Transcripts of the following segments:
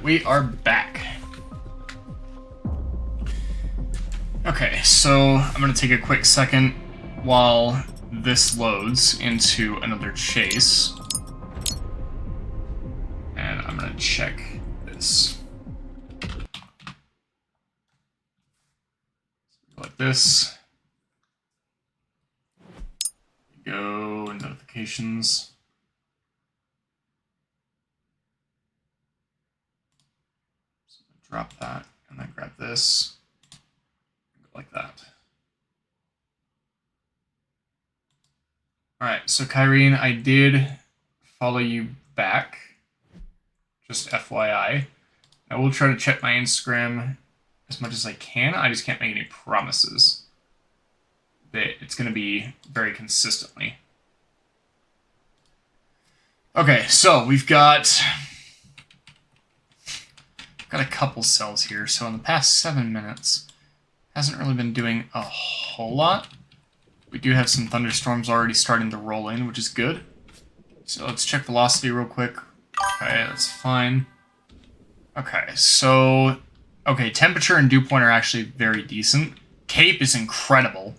Alright, we are back. Okay, so I'm going to take a quick second while this loads into another chase. And I'm going to check this. Like this. Go, notifications. So drop that and then grab this. Go like that. Alright, so Kyrene, I did follow you back. Just FYI. I will try to check my Instagram as much as I can. I just can't make any promises that it's going to be very consistently. Okay, so we've got a couple cells here. So in the past 7 minutes, hasn't really been doing a whole lot. We do have some thunderstorms already starting to roll in, which is good. So let's check velocity real quick. Okay, that's fine. Okay, so... Okay, temperature and dew point are actually very decent. Cape is incredible.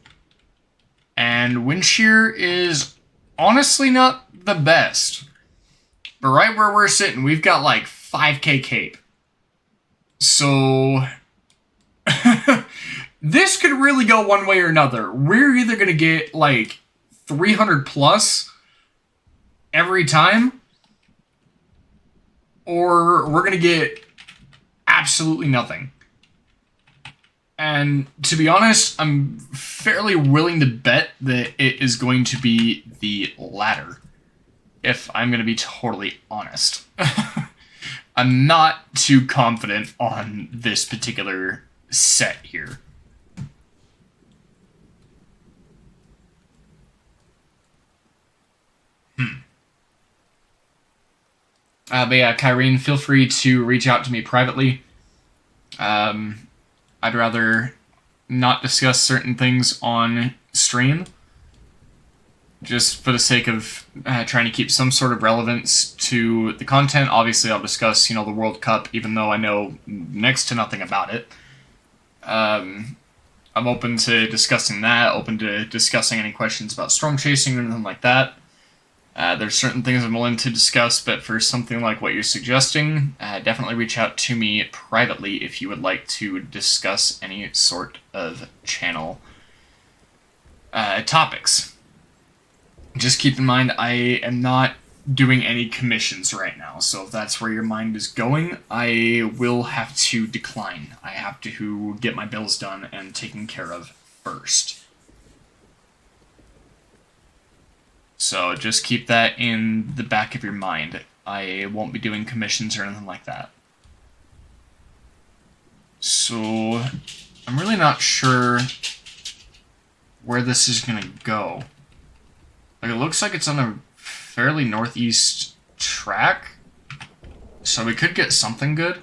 And wind shear is honestly not the best. But right where we're sitting, we've got like 5k cape. So... this could really go one way or another. We're either going to get like 300 plus every time, or we're going to get absolutely nothing. And to be honest, I'm fairly willing to bet that it is going to be the latter, if I'm going to be totally honest. I'm not too confident on this particular set here. But yeah, Kyrene, feel free to reach out to me privately. I'd rather not discuss certain things on stream, just for the sake of trying to keep some sort of relevance to the content. Obviously, I'll discuss, the World Cup, even though I know next to nothing about it. I'm open to discussing that, open to discussing any questions about storm chasing or anything like that. There's certain things I'm willing to discuss, but for something like what you're suggesting, definitely reach out to me privately if you would like to discuss any sort of channel topics. Just keep in mind, I am not doing any commissions right now, so if that's where your mind is going, I will have to decline. I have to get my bills done and taken care of first. So just keep that in the back of your mind. I won't be doing commissions or anything like that. So I'm really not sure where this is going to go. Like, it looks like it's on a fairly northeast track, so we could get something good.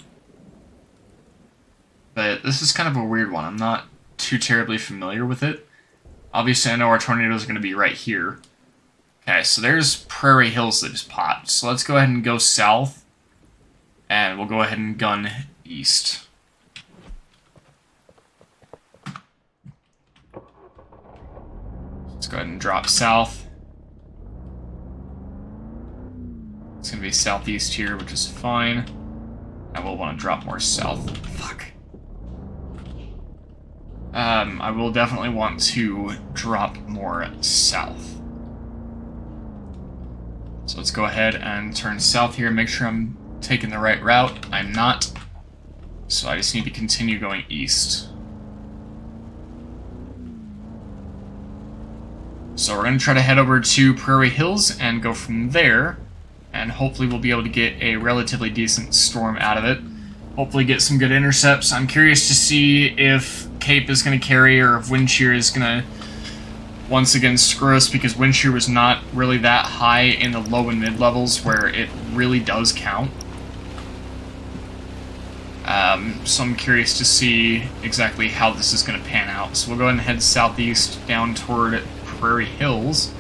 But this is kind of a weird one. I'm not too terribly familiar with it. Obviously, I know our tornado is going to be right here. Okay, so there's Prairie Hills that just popped. So let's go ahead and go south, and we'll go ahead and gun east. Let's go ahead and drop south. It's going to be southeast here, which is fine. I will want to drop more south. Fuck. I will definitely want to drop more south. So let's go ahead and turn south here, make sure I'm taking the right route. I'm not. So I just need to continue going east. So we're going to try to head over to Prairie Hills and go from there. And hopefully we'll be able to get a relatively decent storm out of it. Hopefully get some good intercepts. I'm curious to see if Cape is going to carry or if wind shear is going to once again screw us, because wind shear was not really that high in the low and mid levels where it really does count. So I'm curious to see exactly how this is going to pan out. So we'll go ahead and head southeast down toward Prairie Hills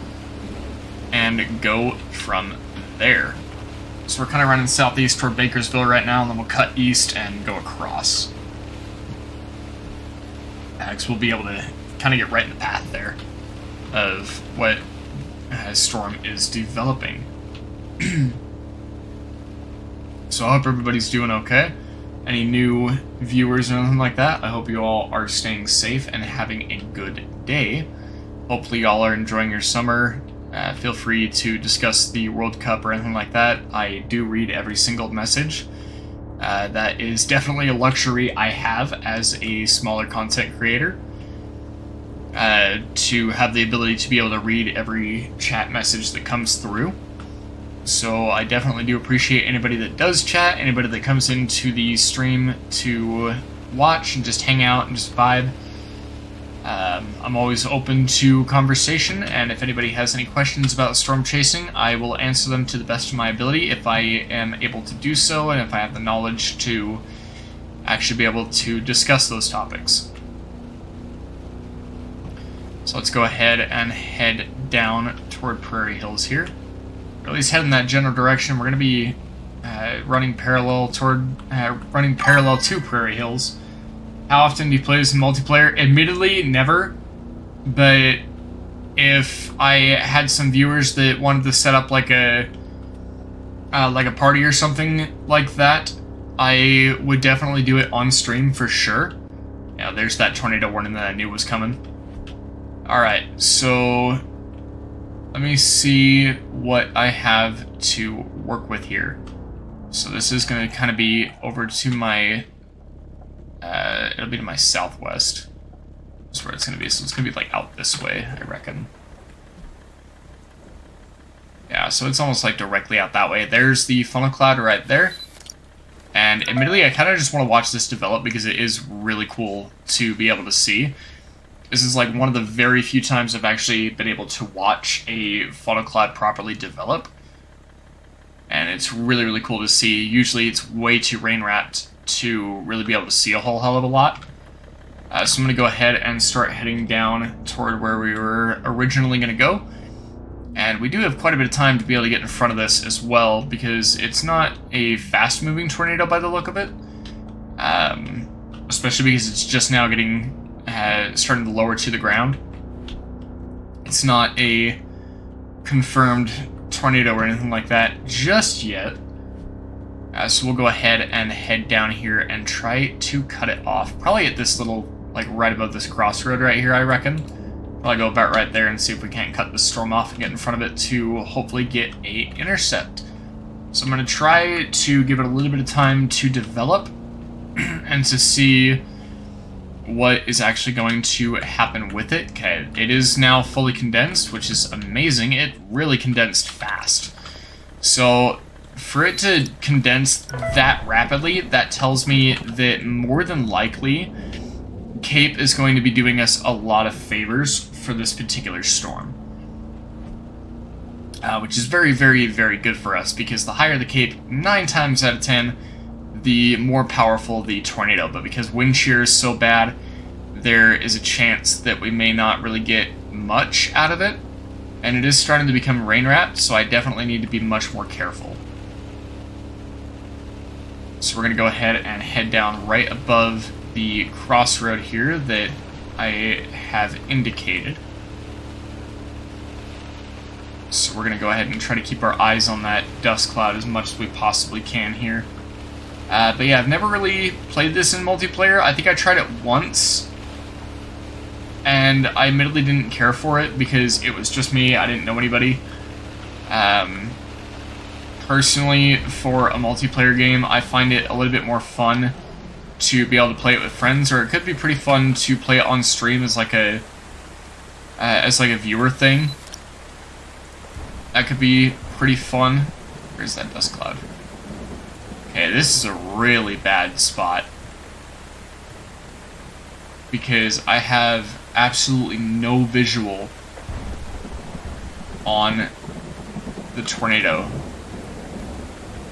and go from there. So we're kind of running southeast toward Bakersville right now, and then we'll cut east and go across. Because we'll be able to kind of get right in the path there of what Storm is developing. So I hope everybody's doing okay. Any new viewers or anything like that, I hope you all are staying safe and having a good day. Hopefully y'all are enjoying your summer. Feel free to discuss the World Cup or anything like that. I do read every single message. That is definitely a luxury I have as a smaller content creator. To have the ability to be able to read every chat message that comes through. So I definitely do appreciate anybody that does chat, anybody that comes into the stream to watch and just hang out and just vibe. I'm always open to conversation, and if anybody has any questions about storm chasing, I will answer them to the best of my ability if I am able to do so, and if I have the knowledge to actually be able to discuss those topics. So let's go ahead and head down toward Prairie Hills here. Or at least head in that general direction. We're going to be running parallel to Prairie Hills. How often do you play this in multiplayer? Admittedly, never. But if I had some viewers that wanted to set up like a party or something like that, I would definitely do it on stream for sure. Yeah, there's that tornado warning that I knew was coming. Alright, so let me see what I have to work with here. So this is going to kind of be over to my, it'll be to my southwest. That's where it's going to be. So it's going to be like out this way, I reckon. Yeah, so it's almost like directly out that way. There's the funnel cloud right there. And admittedly, I kind of just want to watch this develop because it is really cool to be able to see. This is like one of the very few times I've actually been able to watch a funnel cloud properly develop. And it's really, really cool to see. Usually it's way too rain-wrapped to really be able to see a whole hell of a lot. So I'm going to go ahead and start heading down toward where we were originally going to go. And we do have quite a bit of time to be able to get in front of this as well, because it's not a fast-moving tornado by the look of it. Especially because it's just now getting starting to lower to the ground. It's not a confirmed tornado or anything like that just yet. So we'll go ahead and head down here and try to cut it off. Probably at this little, like right above this crossroad right here, I reckon. Probably go about right there and see if we can't cut the storm off and get in front of it to hopefully get a intercept. So I'm going to try to give it a little bit of time to develop and to see what is actually going to happen with it. Okay, it is now fully condensed, which is amazing. It really condensed fast. So for it to condense that rapidly, that tells me that more than likely Cape is going to be doing us a lot of favors for this particular storm. Which is very, very, very good for us, because the higher the Cape, 9 times out of 10, the more powerful the tornado. But because wind shear is so bad, there is a chance that we may not really get much out of it. And it is starting to become rain-wrapped, so I definitely need to be much more careful. So we're going to go ahead and head down right above the crossroad here that I have indicated. So we're going to go ahead and try to keep our eyes on that dust cloud as much as we possibly can here. But yeah, I've never really played this in multiplayer. I think I tried it once, and I admittedly didn't care for it because it was just me. I didn't know anybody. Personally, for a multiplayer game, I find it a little bit more fun to be able to play it with friends, or it could be pretty fun to play it on stream as like a viewer thing. That could be pretty fun. Where's that dust cloud? Okay, this is a really bad spot, because I have absolutely no visual on the tornado,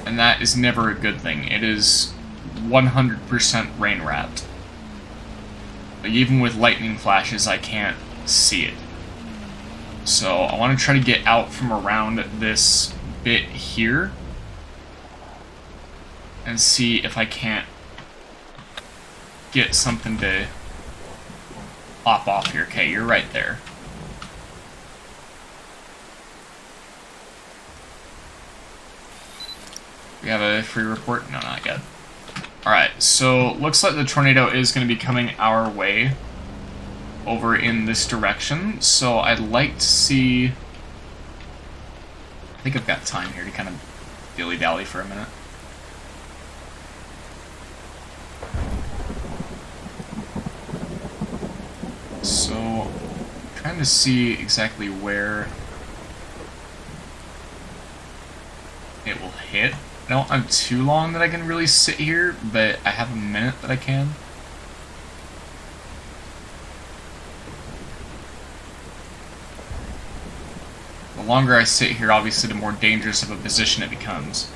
and that is never a good thing. It is 100% rain wrapped. Like, even with lightning flashes, I can't see it. So I want to try to get out from around this bit here and see if I can't get something to pop off here. Okay, you're right there. We have a free report? No, not yet. Alright, so looks like the tornado is going to be coming our way over in this direction. So I'd like to see... I think I've got time here to kind of dilly-dally for a minute. So, trying to see exactly where it will hit. I don't have too long that I can really sit here, but I have a minute that I can. The longer I sit here, obviously, the more dangerous of a position it becomes.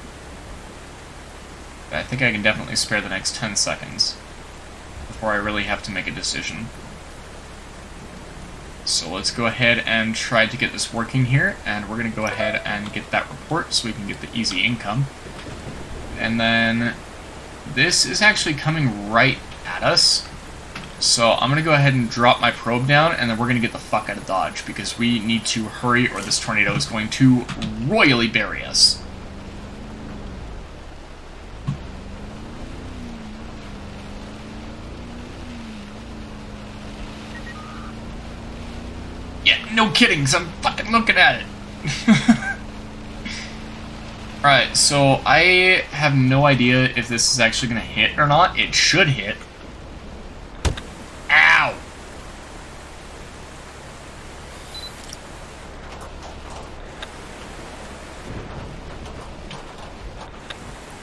But I think I can definitely spare the next 10 seconds before I really have to make a decision. So let's go ahead and try to get this working here, and we're going to go ahead and get that report so we can get the easy income. And then this is actually coming right at us. So I'm going to go ahead and drop my probe down, and then we're going to get the fuck out of Dodge, because we need to hurry or this tornado is going to royally bury us. Yeah, no kidding, because I'm fucking looking at it. Alright, so I have no idea if this is actually going to hit or not. It should hit. Ow!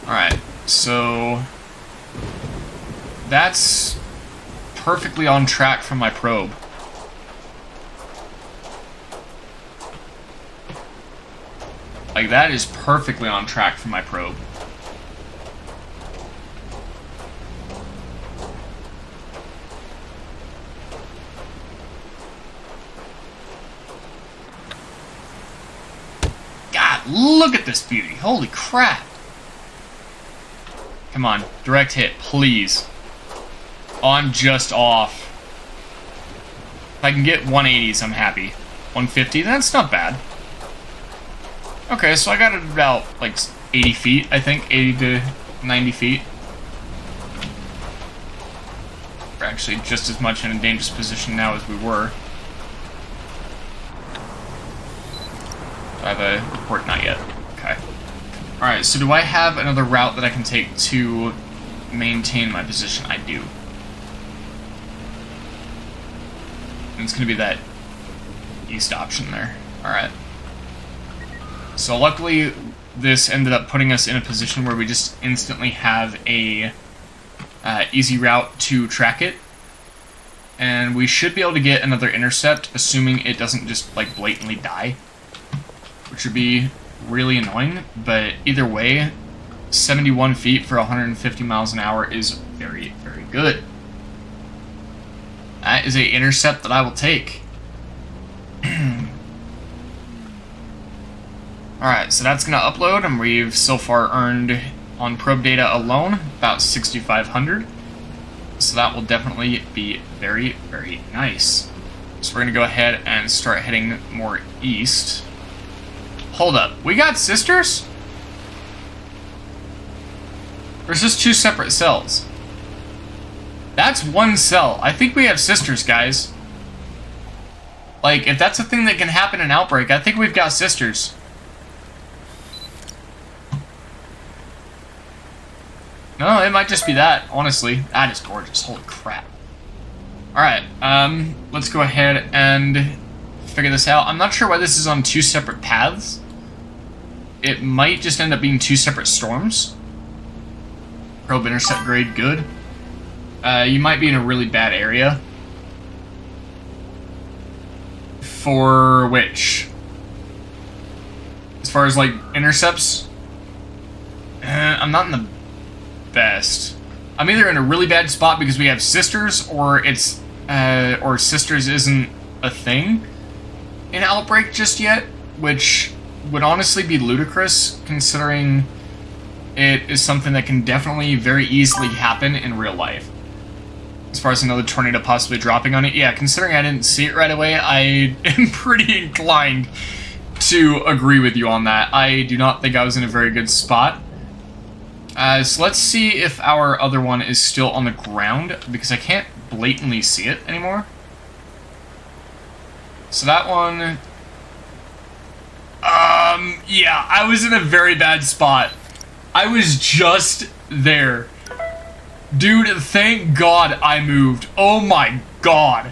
Alright, so that's perfectly on track from my probe. Like, that is perfectly on track for my probe. God, look at this beauty. Holy crap. Come on, direct hit, please. Oh, I'm just off. If I can get 180s, I'm happy. 150, that's not bad. Okay, so I got it about, like, 80 feet, I think. 80 to 90 feet. We're actually just as much in a dangerous position now as we were. Do I have a report? Not yet. Okay. Alright, so do I have another route that I can take to maintain my position? I do. And it's going to be that east option there. Alright. So luckily, this ended up putting us in a position where we just instantly have a easy route to track it. And we should be able to get another intercept, assuming it doesn't just, like, blatantly die. Which would be really annoying, but either way, 71 feet for 150 miles an hour is very, very good. That is an intercept that I will take. Alright, so that's going to upload, and we've so far earned, on probe data alone, about 6,500. So that will definitely be very, very nice. So we're going to go ahead and start heading more east. Hold up, we got sisters? Or is this two separate cells? That's one cell. I think we have sisters, guys. Like, if that's a thing that can happen in Outbreak, I think we've got sisters. No, it might just be that, honestly. That is gorgeous. Holy crap. Alright, let's go ahead and figure this out. I'm not sure why this is on two separate paths. It might just end up being two separate storms. Probe intercept grade, good. You might be in a really bad area. For which? As far as, like, intercepts? I'm not in the best. I'm either in a really bad spot because we have sisters, or it's or sisters isn't a thing in Outbreak just yet, which would honestly be ludicrous considering it is something that can definitely very easily happen in real life. As far as another tornado possibly dropping on it, yeah, considering I didn't see it right away, I am pretty inclined to agree with you on that. I do not think I was in a very good spot. So let's see if our other one is still on the ground, because I can't blatantly see it anymore. So that one... yeah, I was in a very bad spot. I was just there. Dude, thank God I moved. Oh my God.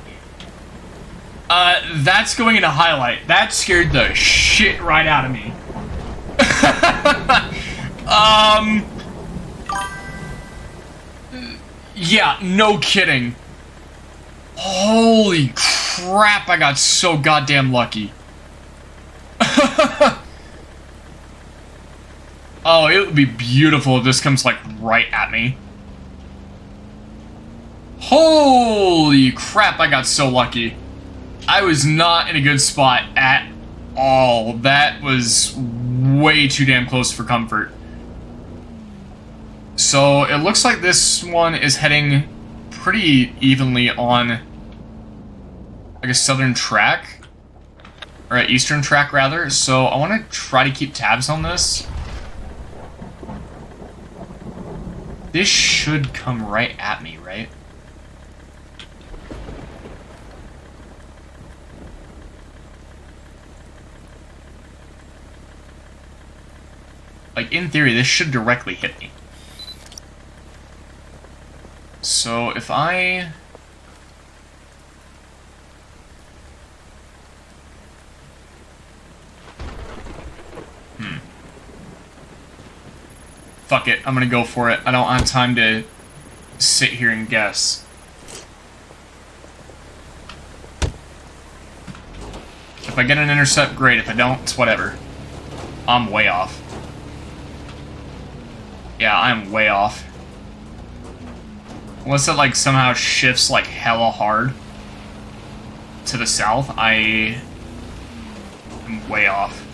That's going into highlight. That scared the shit right out of me. Yeah, no kidding. Holy crap, I got so goddamn lucky. Oh, it would be beautiful if this comes, like, right at me. Holy crap, I got so lucky. I was not in a good spot at all. That was way too damn close for comfort. So, it looks like this one is heading pretty evenly on, like, a southern track. Or an eastern track, rather. So, I want to try to keep tabs on this. This should come right at me, right? Like, in theory, this should directly hit me. So, if I... Fuck it, I'm gonna go for it. I don't have time to sit here and guess. If I get an intercept, great. If I don't, it's whatever. I'm way off. Yeah, I'm way off. Unless it, like, somehow shifts, like, hella hard to the south, I am way off.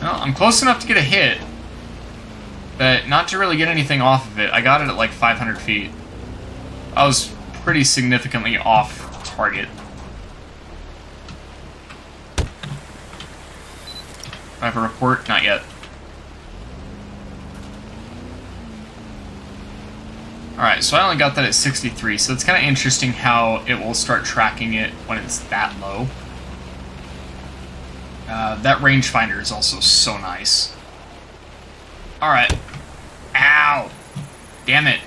Well, I'm close enough to get a hit, but not to really get anything off of it. I got it at, like, 500 feet. I was pretty significantly off target. I have a report? Not yet. Alright, so I only got that at 63, so it's kind of interesting how it will start tracking it when it's that low. That rangefinder is also so nice. Alright. Ow! Damn it.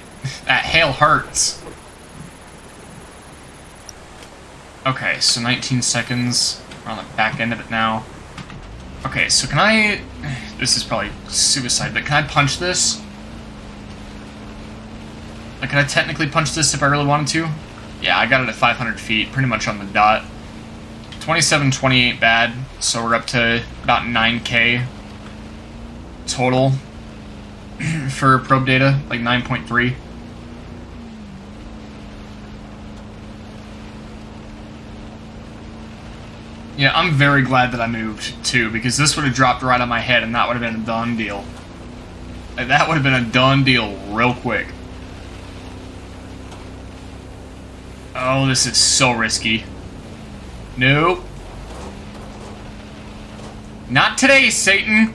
That hail hurts. Okay, so 19 seconds. We're on the back end of it now. Okay, so can I... This is probably suicide, but can I punch this? Like, can I technically punch this if I really wanted to? Yeah, I got it at 500 feet, pretty much on the dot. 2720 ain't bad, so we're up to about 9K total for probe data, like 9.3. Yeah, I'm very glad that I moved, too, because this would have dropped right on my head, and that would have been a done deal. Like, that would have been a done deal real quick. Oh, this is so risky. Nope. Not today, Satan!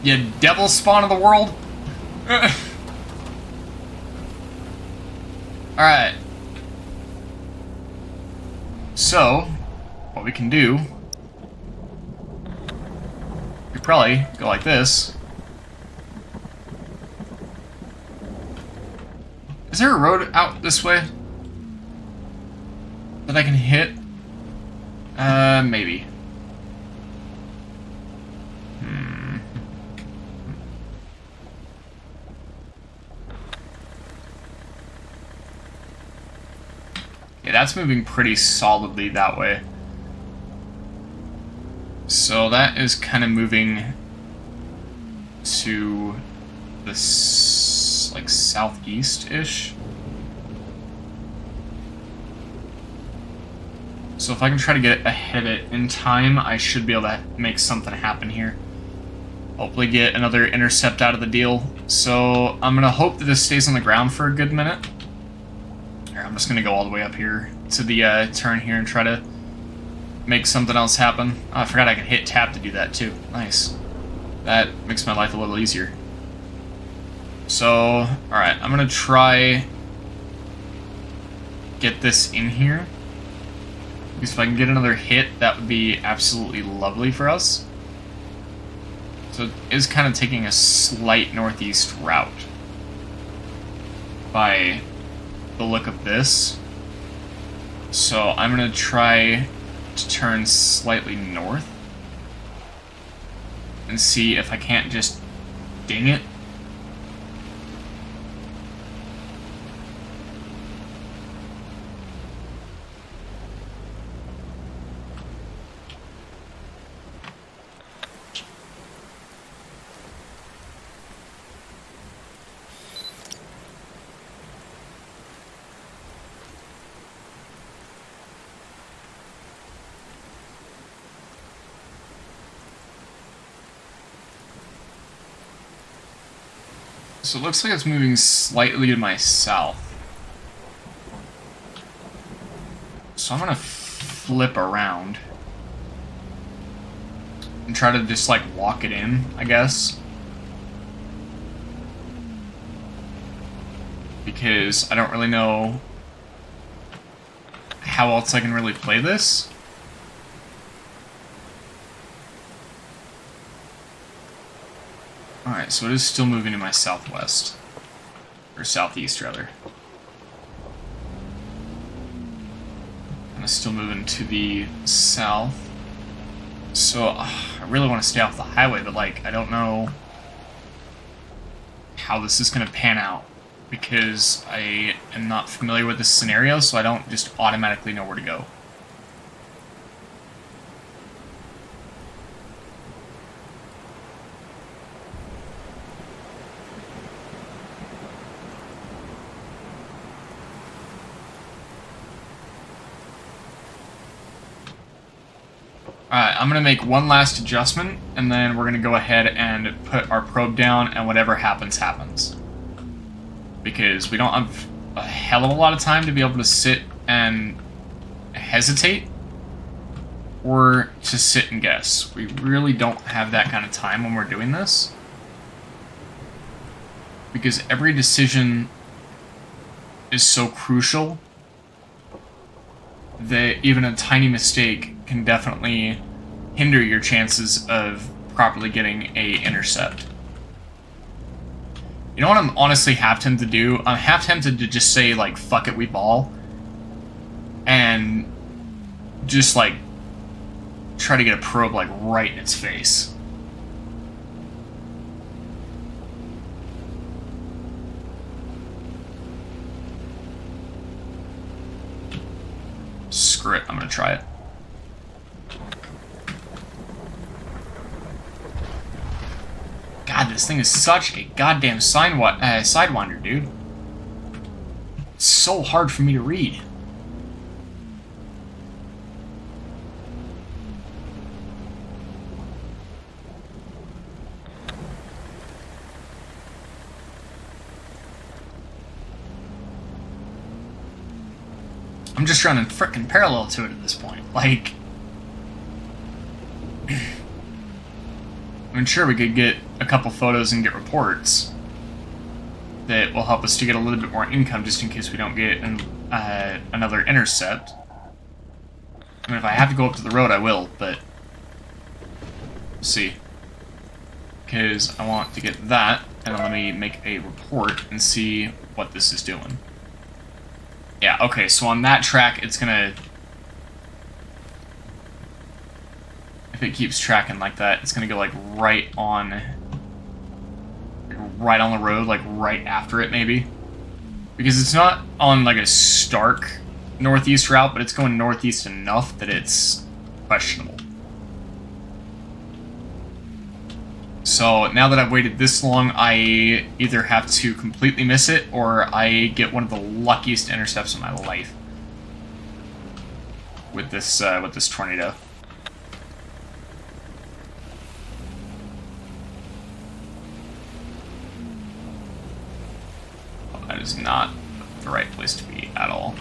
You devil spawn of the world. Alright. So, what we can do... We probably go like this. Is there a road out this way that I can hit? Maybe. Yeah, that's moving pretty solidly that way. So that is kind of moving to the like southeast-ish. So if I can try to get ahead of it in time, I should be able to make something happen here. hopefully get another intercept out of the deal. So I'm going to hope that this stays on the ground for a good minute. Here, I'm just going to go all the way up here to the turn here and try to make something else happen. Oh, I forgot I could hit tab to do that too. Nice. That makes my life a little easier. So, alright, I'm going to try get this in here. Because if I can get another hit, that would be absolutely lovely for us. So it is kind of taking a slight northeast route by the look of this. So I'm going to try to turn slightly north and see if I can't just ding it. So it looks like it's moving slightly to my south. So I'm gonna flip around and try to just like walk it in, I guess. Because I don't really know how else I can really play this. Alright, so it is still moving to my southwest. Or southeast, rather. And it's still moving to the south. So, I really want to stay off the highway, but, like, I don't know how this is going to pan out. Because I am not familiar with this scenario, so I don't just automatically know where to go. Alright, I'm going to make one last adjustment, and then we're going to go ahead and put our probe down, and whatever happens, happens. Because we don't have a hell of a lot of time to be able to sit and hesitate, or to sit and guess. We really don't have that kind of time when we're doing this. Because every decision is so crucial that even a tiny mistake can definitely hinder your chances of properly getting a intercept. You know what I'm honestly half tempted to do? I'm half tempted to just say, like, fuck it, we ball. And just, like, try to get a probe, like, right in its face. Screw it, I'm gonna try it. God, this thing is such a goddamn sidewinder, dude. It's so hard for me to read. I'm just running frickin' parallel to it at this point. Like, I mean, sure, we could get a couple photos and get reports that will help us to get a little bit more income just in case we don't get another intercept. I mean, if I have to go up to the road, I will, but we'll see. Because I want to get that, and then let me make a report and see what this is doing. Yeah, okay, so on that track, it's gonna... If it keeps tracking like that, it's gonna go, like, right on the road, like, right after it, maybe. Because it's not on, like, a stark northeast route, but it's going northeast enough that it's questionable. So, now that I've waited this long, I either have to completely miss it, or I get one of the luckiest intercepts of my life with this tornado. That is not the right place to be at all.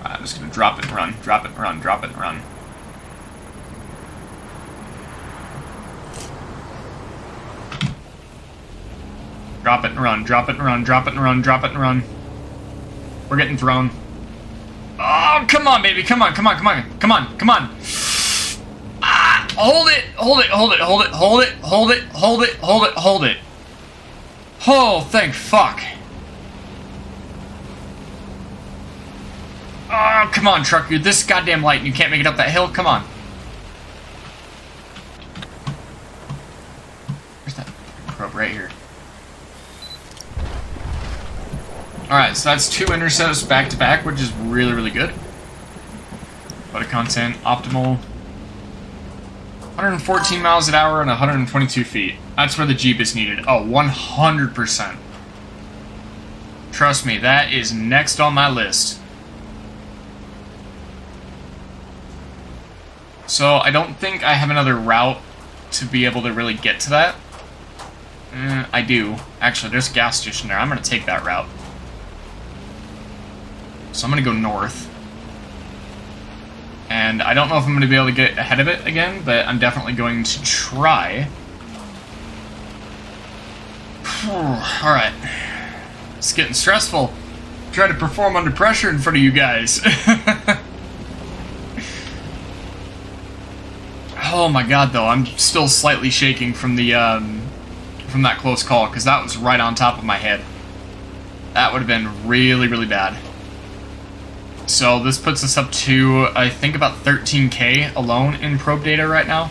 I'm just gonna drop it and run, drop it and run, drop it and run. Drop it and run, drop it and run, drop it and run, drop it and run. We're getting thrown. Oh, come on, baby, come on, come on, come on, come on, come on. Ah, hold it, hold it, hold it, hold it, hold it, hold it, hold it, hold it, hold it. Oh, thank fuck. Oh, come on, truck, you're this goddamn light and you can't make it up that hill, come on. Where's that rope? Right here. Alright, so that's 2 intercepts back to back, which is really, really good. Photo content, optimal. 114 miles an hour and 122 feet. That's where the Jeep is needed. Oh, 100%. Trust me, that is next on my list. So, I don't think I have another route to be able to really get to that. I do. Actually, there's a gas station there. I'm going to take that route. So I'm going to go north. And I don't know if I'm going to be able to get ahead of it again, but I'm definitely going to try. Alright. It's getting stressful. Try to perform under pressure in front of you guys. Oh my god, though. I'm still slightly shaking from the, from that close call, because that was right on top of my head. That would have been really, really bad. So this puts us up to, I think, about 13k alone in probe data right now,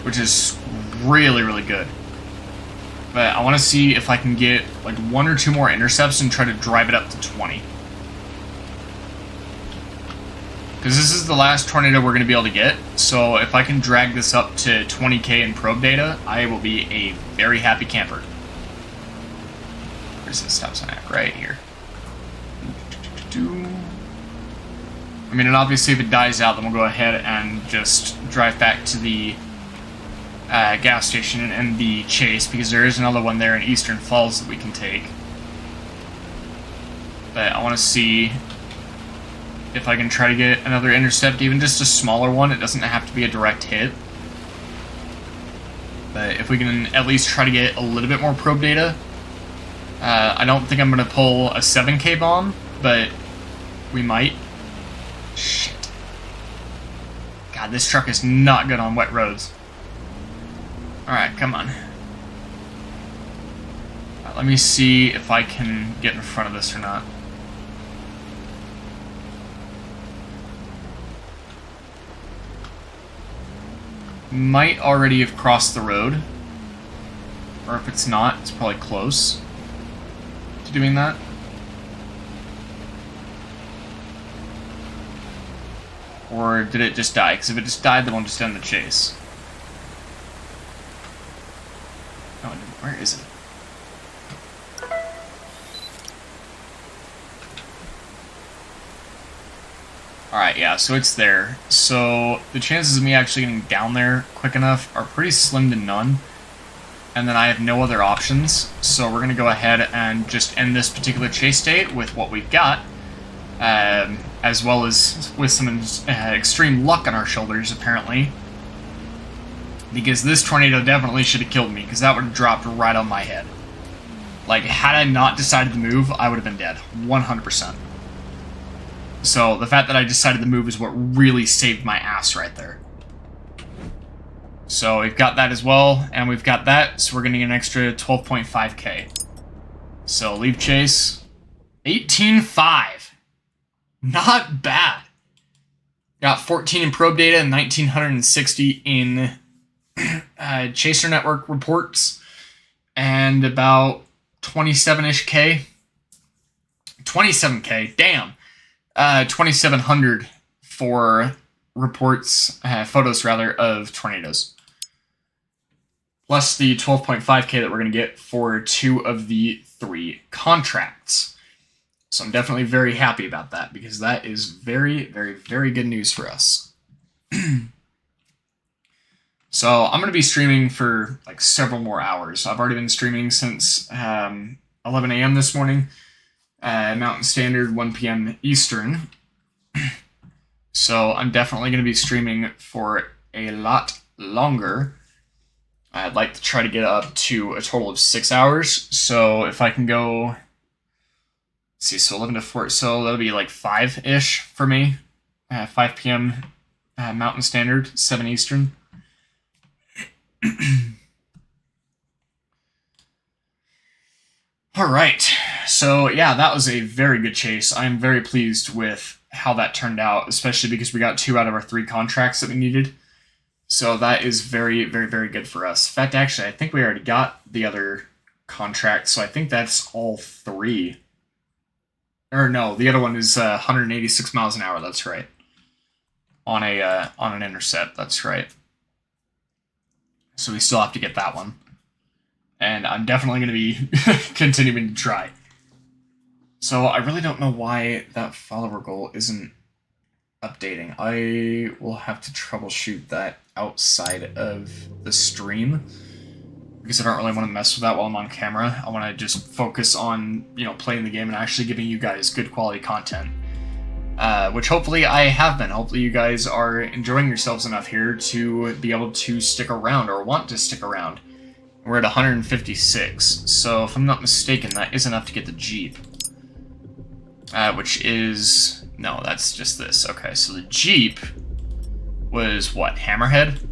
which is really, really good. But I want to see if I can get like 1 or 2 more intercepts and try to drive it up to 20. Because this is the last tornado we're going to be able to get, so if I can drag this up to 20k in probe data, I will be a very happy camper. Where's the stop sign at? Right here. I mean, and obviously if it dies out, then we'll go ahead and just drive back to the gas station and end the chase, because there is another one there in Eastern Falls that we can take. But I want to see if I can try to get another intercept, even just a smaller one. It doesn't have to be a direct hit. But if we can at least try to get a little bit more probe data. I don't think I'm going to pull a 7k bomb, but we might. Shit. God, this truck is not good on wet roads. Alright, come on. Right, let me see if I can get in front of this or not. Might already have crossed the road. Or if it's not, it's probably close to doing that. Or did it just die? Because if it just died, then we'll just end the chase. Oh, where is it? Alright, yeah, so it's there. So the chances of me actually getting down there quick enough are pretty slim to none. And then I have no other options. So we're going to go ahead and just end this particular chase state with what we've got. As well as with some extreme luck on our shoulders, apparently. Because this tornado definitely should have killed me, because that would have dropped right on my head. Like, had I not decided to move, I would have been dead. 100%. So, the fact that I decided to move is what really saved my ass right there. So, we've got that as well, and we've got that, so we're getting an extra 12.5k. So, leave chase. 18.5. Not bad. Got 14 in probe data and 1,960 in Chaser Network reports, and about 27-ish K. 27k, damn. 2,700 for reports, photos rather, of tornadoes. Plus the 12.5k that we're going to get for 2 of the 3 contracts. So I'm definitely very happy about that, because that is very, very, very good news for us. So I'm going to be streaming for like several more hours. I've already been streaming since 11 a.m. this morning, Mountain Standard, 1 p.m. Eastern. So I'm definitely going to be streaming for a lot longer. I'd like to try to get up to a total of 6 hours. So if I can go, let's see, so 11 to 4, so that'll be like 5-ish for me. 5 p.m. Mountain Standard, 7 Eastern. All right, so yeah, that was a very good chase. I'm very pleased with how that turned out, especially because we got 2 out of our 3 contracts that we needed. So that is very, very, very good for us. In fact, actually, I think we already got the other contract, so I think that's all 3. Or no, the other one is 186 miles an hour. That's right. On an Intercept. That's right. So we still have to get that one. And I'm definitely going to be continuing to try. So I really don't know why that follower goal isn't updating. I will have to troubleshoot that outside of the stream, because I don't really want to mess with that while I'm on camera. I want to just focus on, playing the game and actually giving you guys good quality content. Which hopefully I have been. Hopefully you guys are enjoying yourselves enough here to be able to stick around or want to stick around. We're at 156, so if I'm not mistaken, that is enough to get the Jeep. Which is... no, that's just this. Okay, so the Jeep was, what, Hammerhead?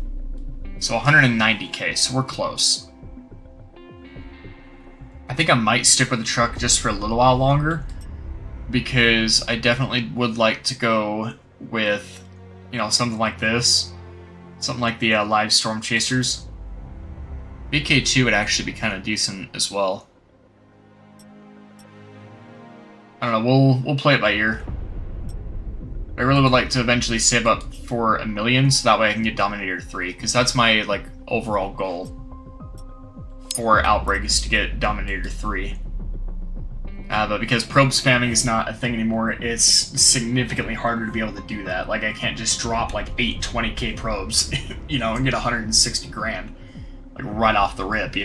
So 190k, so we're close. I think I might stick with the truck just for a little while longer, because I definitely would like to go with, something like this. Something like the live Storm Chasers. BK2 would actually be kind of decent as well. I don't know, we'll play it by ear. I really would like to eventually save up for 1 million, so that way I can get Dominator 3, because that's my, overall goal for Outbreak, is to get Dominator 3. But because probe spamming is not a thing anymore, it's significantly harder to be able to do that. Like, I can't just drop, 8 20k probes, and get 160 grand. Right off the rip,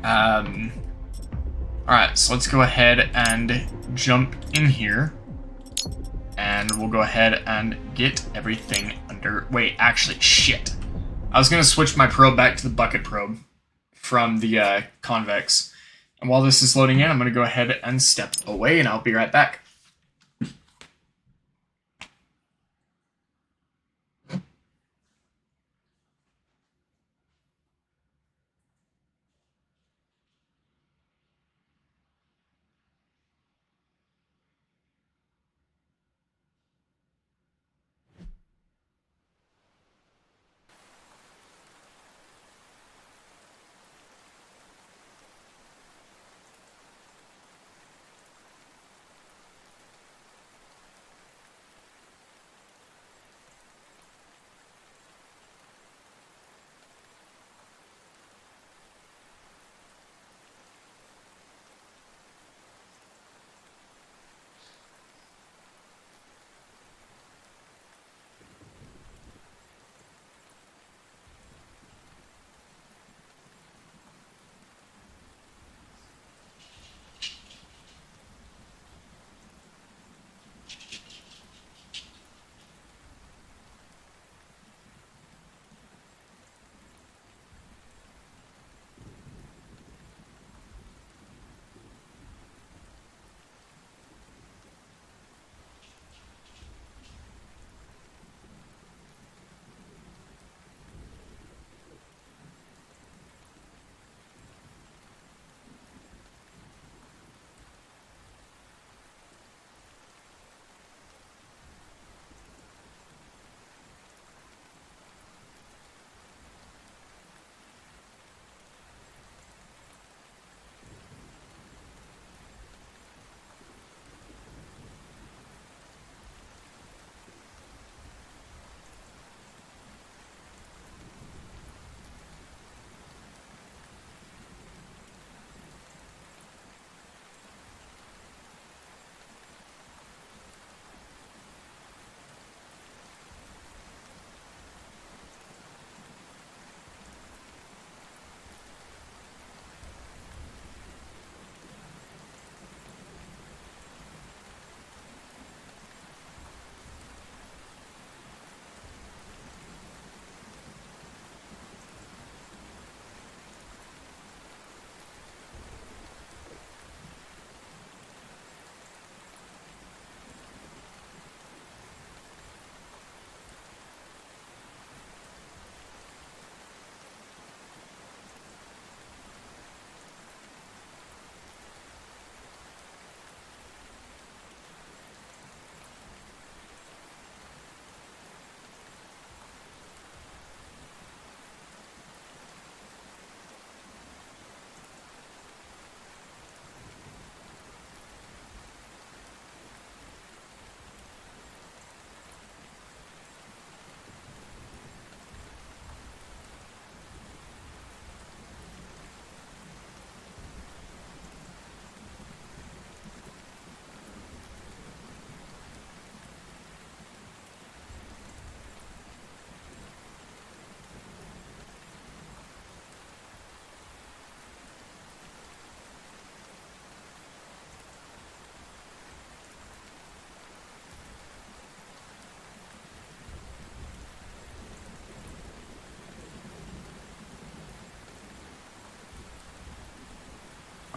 Alright, so let's go ahead and jump in here. And we'll go ahead and get everything under... wait, actually, shit. I was going to switch my probe back to the bucket probe from the convex. And while this is loading in, I'm going to go ahead and step away, and I'll be right back.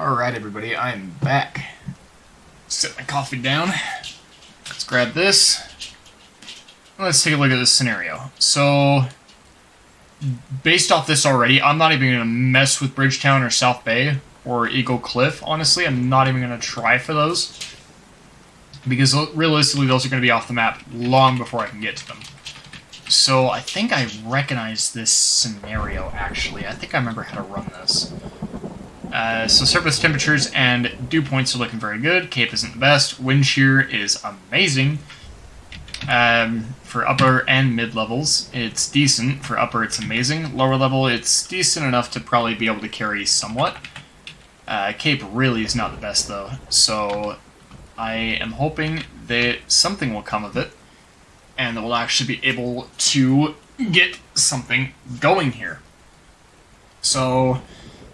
Alright everybody, I am back. Set my coffee down. Let's grab this. Let's take a look at this scenario. So, based off this already, I'm not even going to mess with Bridgetown or South Bay or Eagle Cliff, honestly. I'm not even going to try for those. Because realistically, those are going to be off the map long before I can get to them. So, I think I recognize this scenario, actually. I think I remember how to run this. So surface temperatures and dew points are looking very good. Cape isn't the best. Wind shear is amazing. For upper and mid levels, it's decent. For upper, it's amazing. Lower level, it's decent enough to probably be able to carry somewhat. Cape really is not the best, though. So I am hoping that something will come of it, and that we'll actually be able to get something going here. So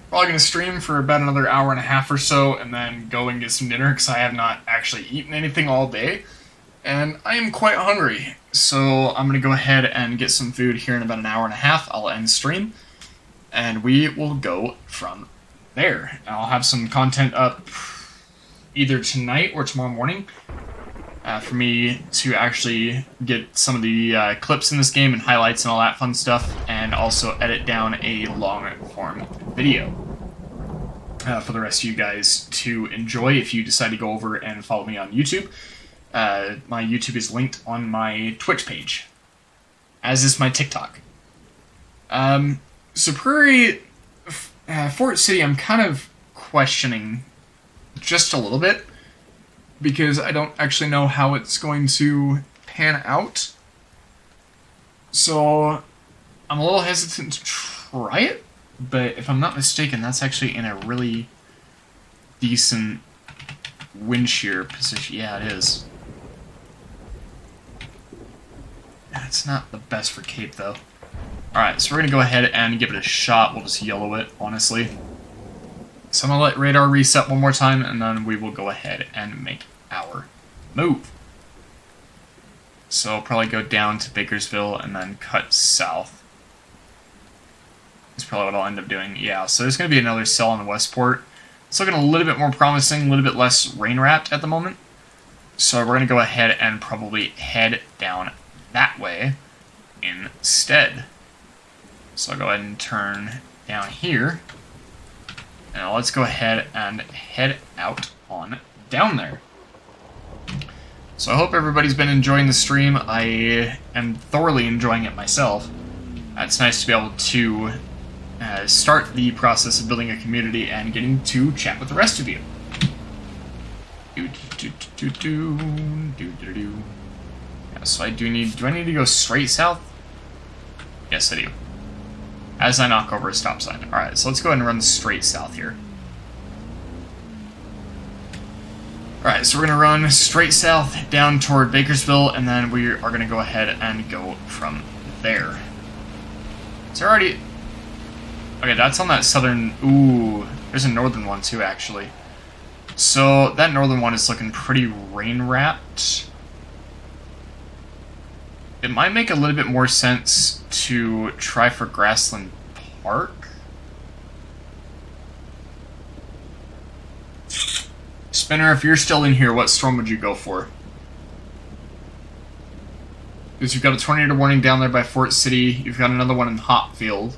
probably going to stream for about another hour and a half or so, and then go and get some dinner, because I have not actually eaten anything all day, and I am quite hungry. So I'm going to go ahead and get some food here in about an hour and a half. I'll end stream, and we will go from there. I'll have some content up either tonight or tomorrow morning for me to actually get some of the clips in this game and highlights and all that fun stuff, and also edit down a long-form video for the rest of you guys to enjoy if you decide to go over and follow me on YouTube. My YouTube is linked on my Twitch page, as is my TikTok. So Prairie, Fort City, I'm kind of questioning just a little bit, because I don't actually know how it's going to pan out. So I'm a little hesitant to try it, but if I'm not mistaken, that's actually in a really decent wind shear position. Yeah, it is. It's not the best for Cape, though. Alright, so we're going to go ahead and give it a shot. We'll just yellow it, honestly. So I'm going to let radar reset one more time, and then we will go ahead and make our move. So I'll probably go down to Bakersville and then cut south. That's probably what I'll end up doing. Yeah, so there's going to be another cell on the Westport. It's looking a little bit more promising, a little bit less rain-wrapped at the moment. So we're going to go ahead and probably head down that way instead. So I'll go ahead and turn down here. Now let's go ahead and head out on down there. So I hope everybody's been enjoying the stream. I am thoroughly enjoying it myself. It's nice to be able to start the process of building a community and getting to chat with the rest of you. Yeah, so I do need I need to go straight south? Yes, I do. As I knock over a stop sign. Alright, so let's go ahead and run straight south here. Alright, so we're going to run straight south down toward Bakersville, and then we are going to go ahead and go from there. It's already... Okay, that's on that southern... Ooh, there's a northern one too, actually. So, that northern one is looking pretty rain-wrapped. It might make a little bit more sense to try for Grassland Park. Spinner, if you're still in here, what storm would you go for? Because you've got a tornado warning down there by Fort City. You've got another one in Hopfield.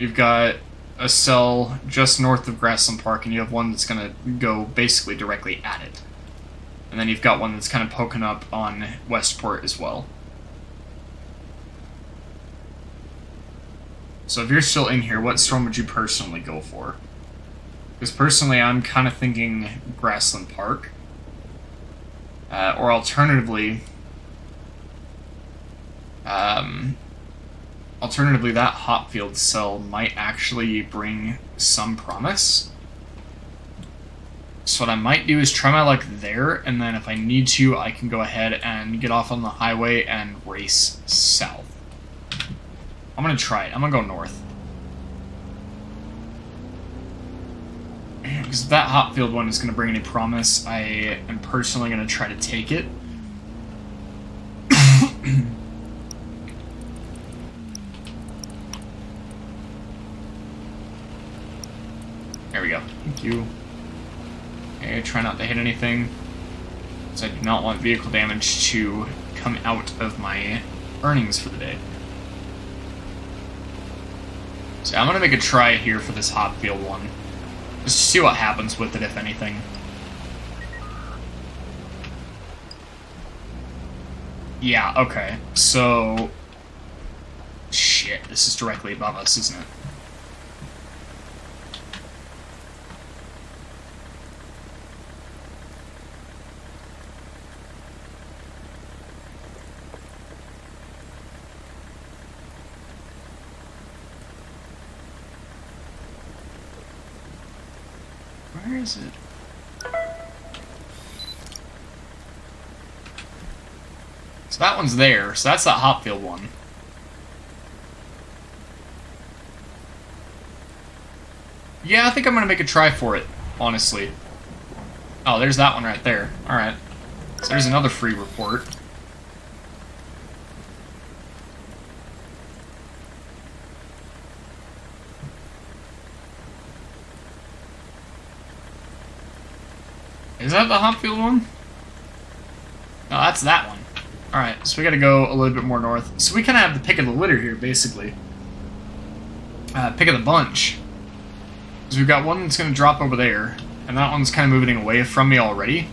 You've got a cell just north of Grassland Park, and you have one that's going to go basically directly at it. And then you've got one that's kind of poking up on Westport as well. So if you're still in here, what storm would you personally go for? Because personally, I'm kind of thinking Grassland Park. Or alternatively... Alternatively, that Hopfield cell might actually bring some promise. So what I might do is try my luck there, and then if I need to, I can go ahead and get off on the highway and race south. I'm going to try it. I'm going to go north. Because if that Hopfield one is going to bring any promise, I am personally going to try to take it. you. Okay, try not to hit anything, because I do not want vehicle damage to come out of my earnings for the day. So I'm going to make a try here for this hop field one, just to see what happens with it, if anything. Yeah, okay, so... Shit, this is directly above us, isn't it? Where is it? So that one's there, so that's that Hopfield one. Yeah, I think I'm gonna make a try for it, honestly. Oh, there's that one right there. Alright. So there's another free report. Is that the Hopfield one? No, that's that one. Alright, so we gotta go a little bit more north. So we kind of have the pick of the litter here, basically. Pick of the bunch. Because we've got one that's gonna drop over there, and that one's kind of moving away from me already.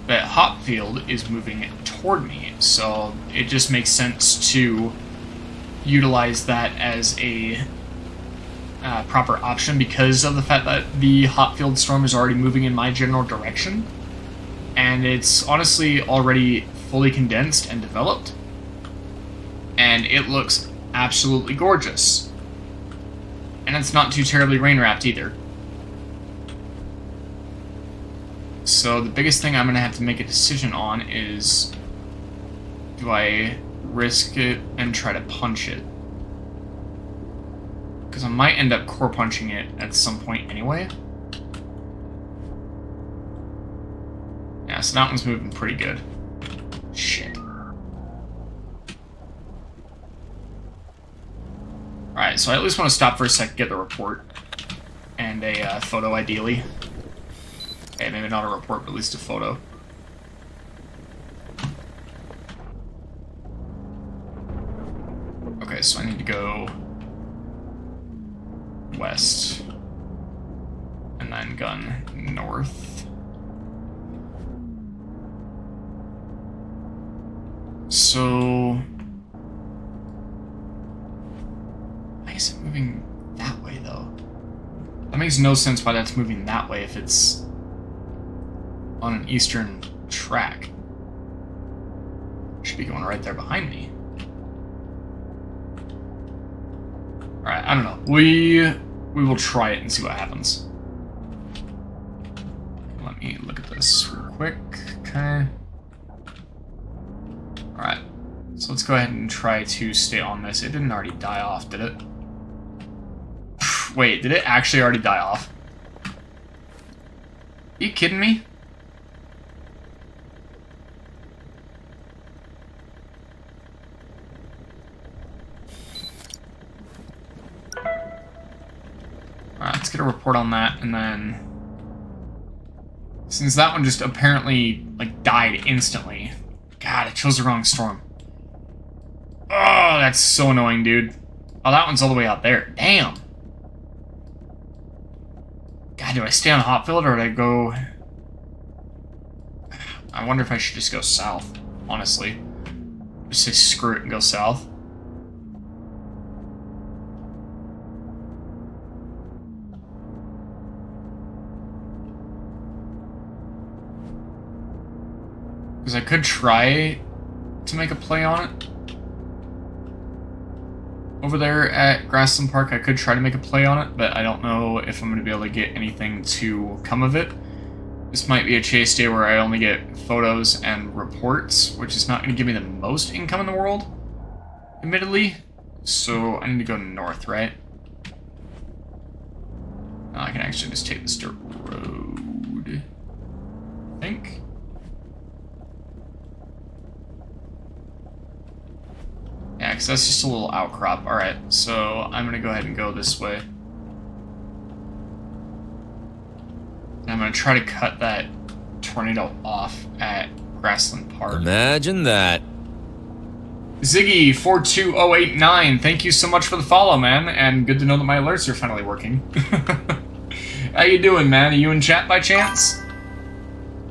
But Hopfield is moving toward me, so it just makes sense to utilize that as a proper option because of the fact that the Hopfield storm is already moving in my general direction. And it's honestly already fully condensed and developed. And it looks absolutely gorgeous. And it's not too terribly rain-wrapped either. So the biggest thing I'm going to have to make a decision on is, do I risk it and try to punch it? Because I might end up core punching it at some point anyway. Yeah, so that one's moving pretty good. Shit. Alright, so I at least want to stop for a sec, get the report. And a photo, ideally. Okay, maybe not a report, but at least a photo. Okay, so I need to go west. And then gun north. So... why is it moving that way, though? That makes no sense why that's moving that way if it's on an eastern track. Should be going right there behind me. Alright, I don't know. We will try it and see what happens. Let me look at this real quick. Okay. Alright. So let's go ahead and try to stay on this. It didn't already die off, did it? Wait, did it actually already die off? Are you kidding me? Alright, let's get a report on that, and then... since that one just apparently, like, died instantly. God, I chose the wrong storm. Oh, that's so annoying, dude. Oh, that one's all the way out there. Damn! God, do I stay on Hopfield, or do I go... I wonder if I should just go south, honestly. Just say screw it and go south. Because I could try to make a play on it. Over there at Grassland Park, I could try to make a play on it, but I don't know if I'm going to be able to get anything to come of it. This might be a chase day where I only get photos and reports, which is not going to give me the most income in the world, admittedly. So I need to go north, right? I can actually just take this dirt road, I think. Yeah, because that's just a little outcrop. Alright, so I'm going to go ahead and go this way. to try to cut that tornado off at Grassland Park. Imagine that. Ziggy42089, thank you so much for the follow, man, and good to know that my alerts are finally working. How you doing, man? Are you in chat by chance?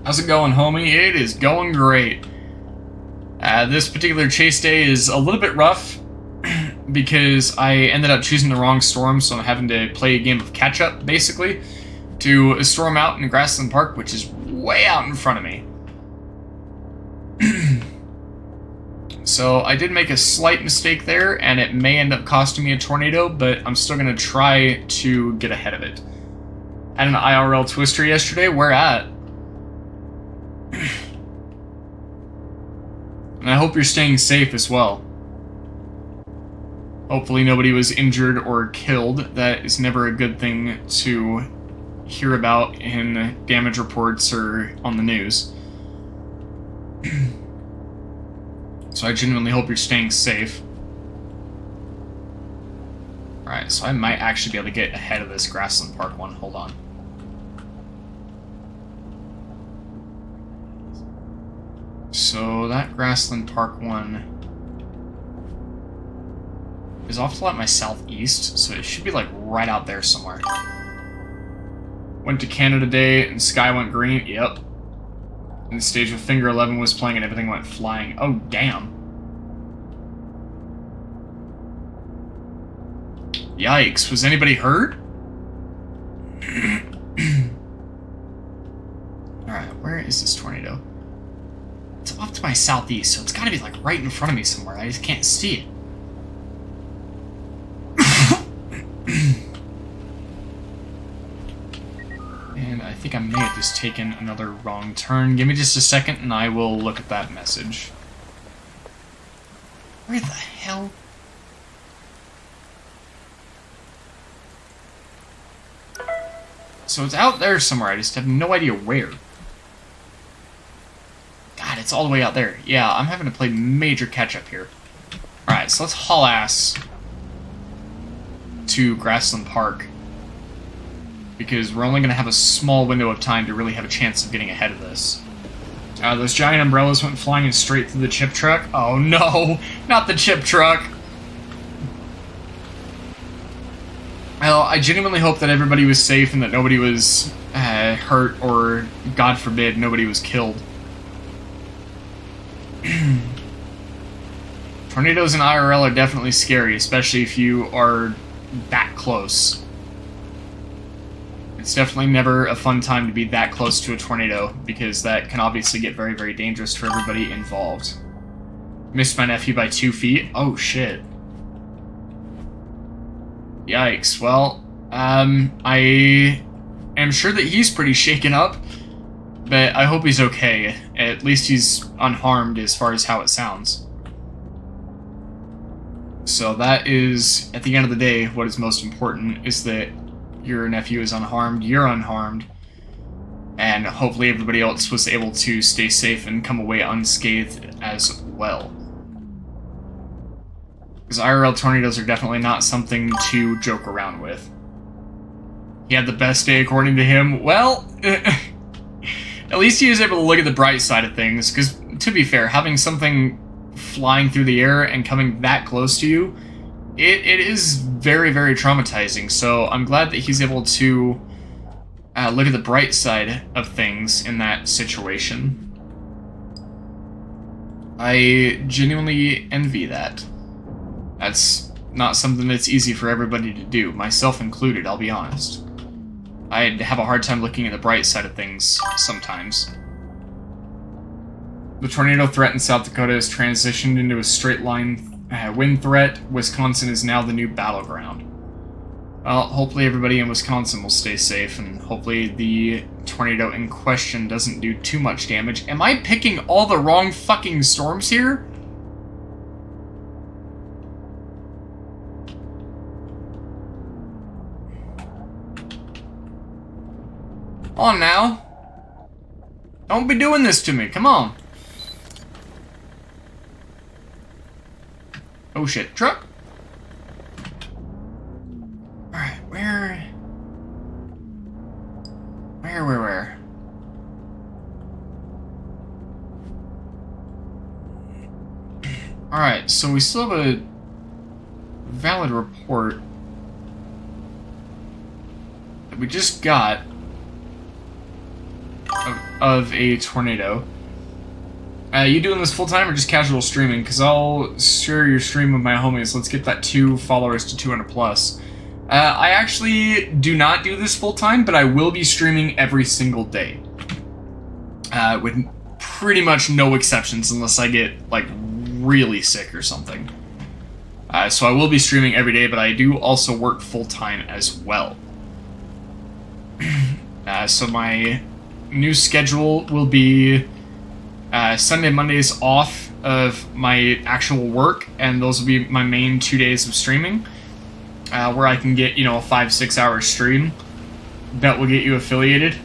How's it going, homie? It is going great. This particular chase day is a little bit rough because I ended up choosing the wrong storm, so I'm having to play a game of catch-up, basically, to a storm out in Grassland Park, which is way out in front of me. So I did make a slight mistake there, and it may end up costing me a tornado, but I'm still going to try to get ahead of it. Had an IRL twister yesterday. Where at? And I hope you're staying safe as well. Hopefully nobody was injured or killed. That is never a good thing to hear about in damage reports or on the news. So I genuinely hope you're staying safe. Alright, so I might actually be able to get ahead of this Grassland Park one. Hold on. So that Grassland Park one is off to like my southeast, so it should be like right out there somewhere. Went to Canada Day and sky went green. Yep. And the stage with Finger 11 was playing and everything went flying. Oh, damn. Yikes. Was anybody hurt? Alright, where is this tornado? It's off to my southeast, so it's gotta be like right in front of me somewhere. I just can't see it. And I think I may have just taken another wrong turn. Give me just a second and I will look at that message. Where the hell? So it's out there somewhere, I just have no idea where. God, it's all the way out there. Yeah, I'm having to play major catch-up here. Alright, so let's haul ass to Grassland Park, because we're only going to have a small window of time to really have a chance of getting ahead of this. Those giant umbrellas went flying straight through the chip truck. Oh no, not the chip truck! Well, I genuinely hope that everybody was safe and that nobody was hurt or, God forbid, nobody was killed. Tornadoes in IRL are definitely scary, especially if you are that close. It's definitely never a fun time to be that close to a tornado, because that can obviously get very, very dangerous for everybody involved. Missed my nephew by 2 feet. Oh, shit. Yikes. Well, I am sure that he's pretty shaken up, but I hope he's okay. At least he's unharmed as far as how it sounds. So that is, at the end of the day, what is most important, is that your nephew is unharmed, you're unharmed, and hopefully everybody else was able to stay safe and come away unscathed as well. Because IRL tornadoes are definitely not something to joke around with. He had the best day according to him. Well, at least he was able to look at the bright side of things, because to be fair, having something flying through the air and coming that close to you, it is very, very traumatizing. So I'm glad that he's able to look at the bright side of things in that situation. I genuinely envy that. That's not something that's easy for everybody to do, myself included, I'll be honest. I'd have a hard time looking at the bright side of things sometimes. The tornado threat in South Dakota has transitioned into a straight-line wind threat. Wisconsin is now the new battleground. Well, hopefully everybody in Wisconsin will stay safe, and hopefully the tornado in question doesn't do too much damage. Am I picking all the wrong fucking storms here? On now. Don't be doing this to me, come on. Oh shit, truck? Alright, where? Alright, so we still have a valid report that we just got of a tornado. You doing this full-time or just casual streaming? Because I'll share your stream with my homies. Let's get that 2 followers to 200 plus. I actually do not do this full-time, but I will be streaming every single day. With pretty much no exceptions unless I get, like, really sick or something. So I will be streaming every day, but I do also work full-time as well. So my new schedule will be Sunday, Mondays off of my actual work, and those will be my main 2 days of streaming, where I can get, you know, a 5-6 hour stream that will get you affiliated.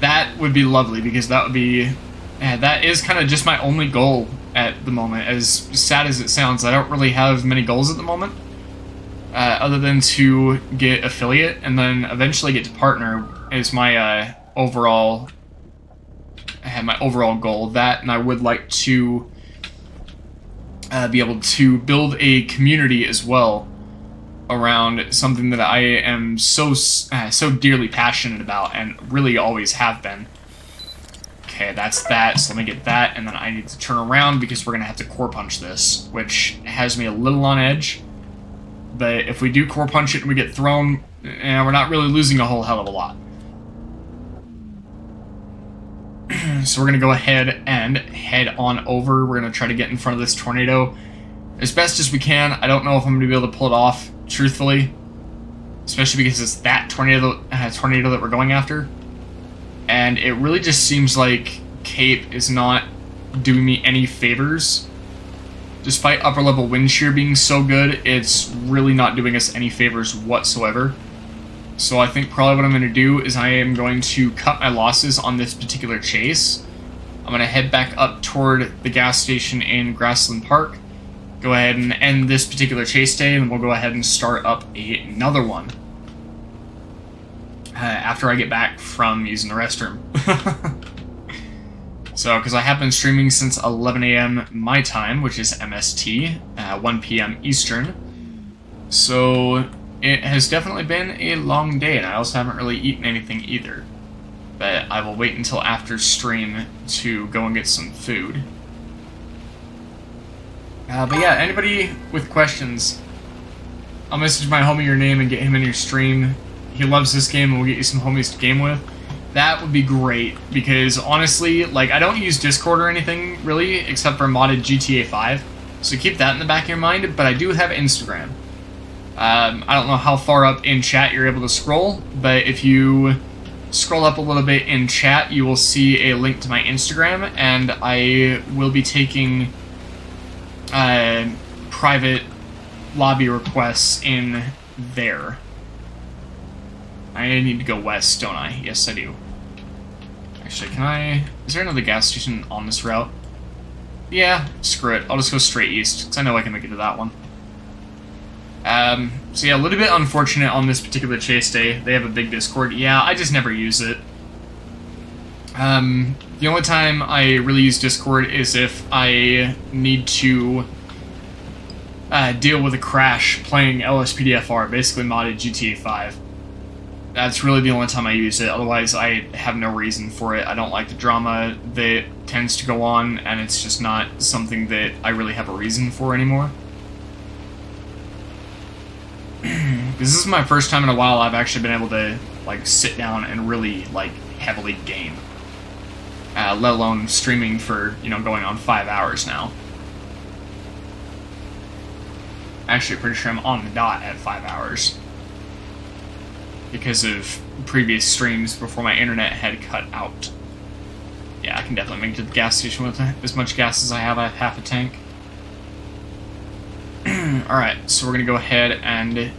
That would be lovely, because that would be, that is kind of just my only goal at the moment. As sad as it sounds, I don't really have many goals at the moment, other than to get affiliate, and then eventually get to partner is my overall goal. That, and I would like to be able to build a community as well around something that I am so dearly passionate about, and really always have been. Okay, that's that, so let me get that, and then I need to turn around because we're going to have to core punch this, which has me a little on edge. But if we do core punch it and we get thrown, we're not really losing a whole hell of a lot. So we're going to go ahead and head on over. We're going to try to get in front of this tornado as best as we can. I don't know if I'm going to be able to pull it off, truthfully. Especially because it's that tornado that we're going after. And it really just seems like Cape is not doing me any favors. Despite upper level wind shear being so good, it's really not doing us any favors whatsoever. So I think probably what I'm going to do is I am going to cut my losses on this particular chase. I'm going to head back up toward the gas station in Grassland Park. Go ahead and end this particular chase day, and we'll go ahead and start up another one. After I get back from using the restroom. So, because I have been streaming since 11 a.m. my time, which is MST, 1 p.m. Eastern. So it has definitely been a long day, and I also haven't really eaten anything either. But I will wait until after stream to go and get some food. But yeah, anybody with questions, I'll message my homie your name and get him in your stream. He loves this game, and we'll get you some homies to game with. That would be great, because honestly, like, I don't use Discord or anything, really, except for modded GTA 5. So keep that in the back of your mind, but I do have Instagram. I don't know how far up in chat you're able to scroll, but if you scroll up a little bit in chat, you will see a link to my Instagram, and I will be taking private lobby requests in there. I need to go west, don't I? Yes, I do. Actually, can I... Is there another gas station on this route? Yeah, screw it. I'll just go straight east, because I know I can make it to that one. So yeah, a little bit unfortunate on this particular chase day. They have a big Discord. Yeah, I just never use it. The only time I really use Discord is if I need to deal with a crash playing LSPDFR, basically modded GTA 5. That's really the only time I use it. Otherwise, I have no reason for it. I don't like the drama that tends to go on, and it's just not something that I really have a reason for anymore. This is my first time in a while I've actually been able to, like, sit down and really, like, heavily game. Let alone streaming for, you know, going on 5 hours now. Actually, pretty sure I'm on the dot at 5 hours. Because of previous streams before my internet had cut out. Yeah, I can definitely make it to the gas station with as much gas as I have. I have half a tank. Alright, so we're going to go ahead and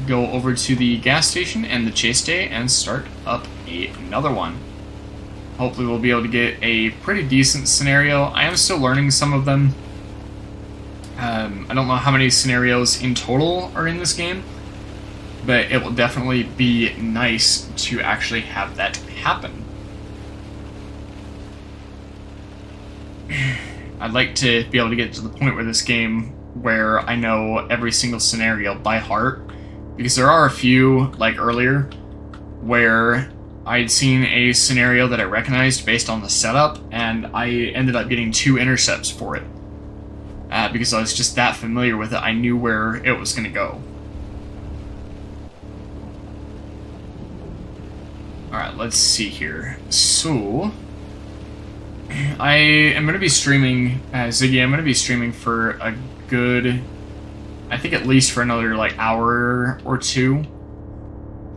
go over to the gas station and the chase day and start up another one. Hopefully we'll be able to get a pretty decent scenario. I am still learning some of them. I don't know how many scenarios in total are in this game, but it will definitely be nice to actually have that happen. I'd like to be able to get to the point where this game where I know every single scenario by heart, because there are a few, like earlier, where I'd seen a scenario that I recognized based on the setup, and I ended up getting 2 intercepts for it. Because I was just that familiar with it, I knew where it was going to go. Alright, let's see here. So, I am going to be streaming, Ziggy, I'm going to be streaming for a good, I think at least for another, like, hour or two.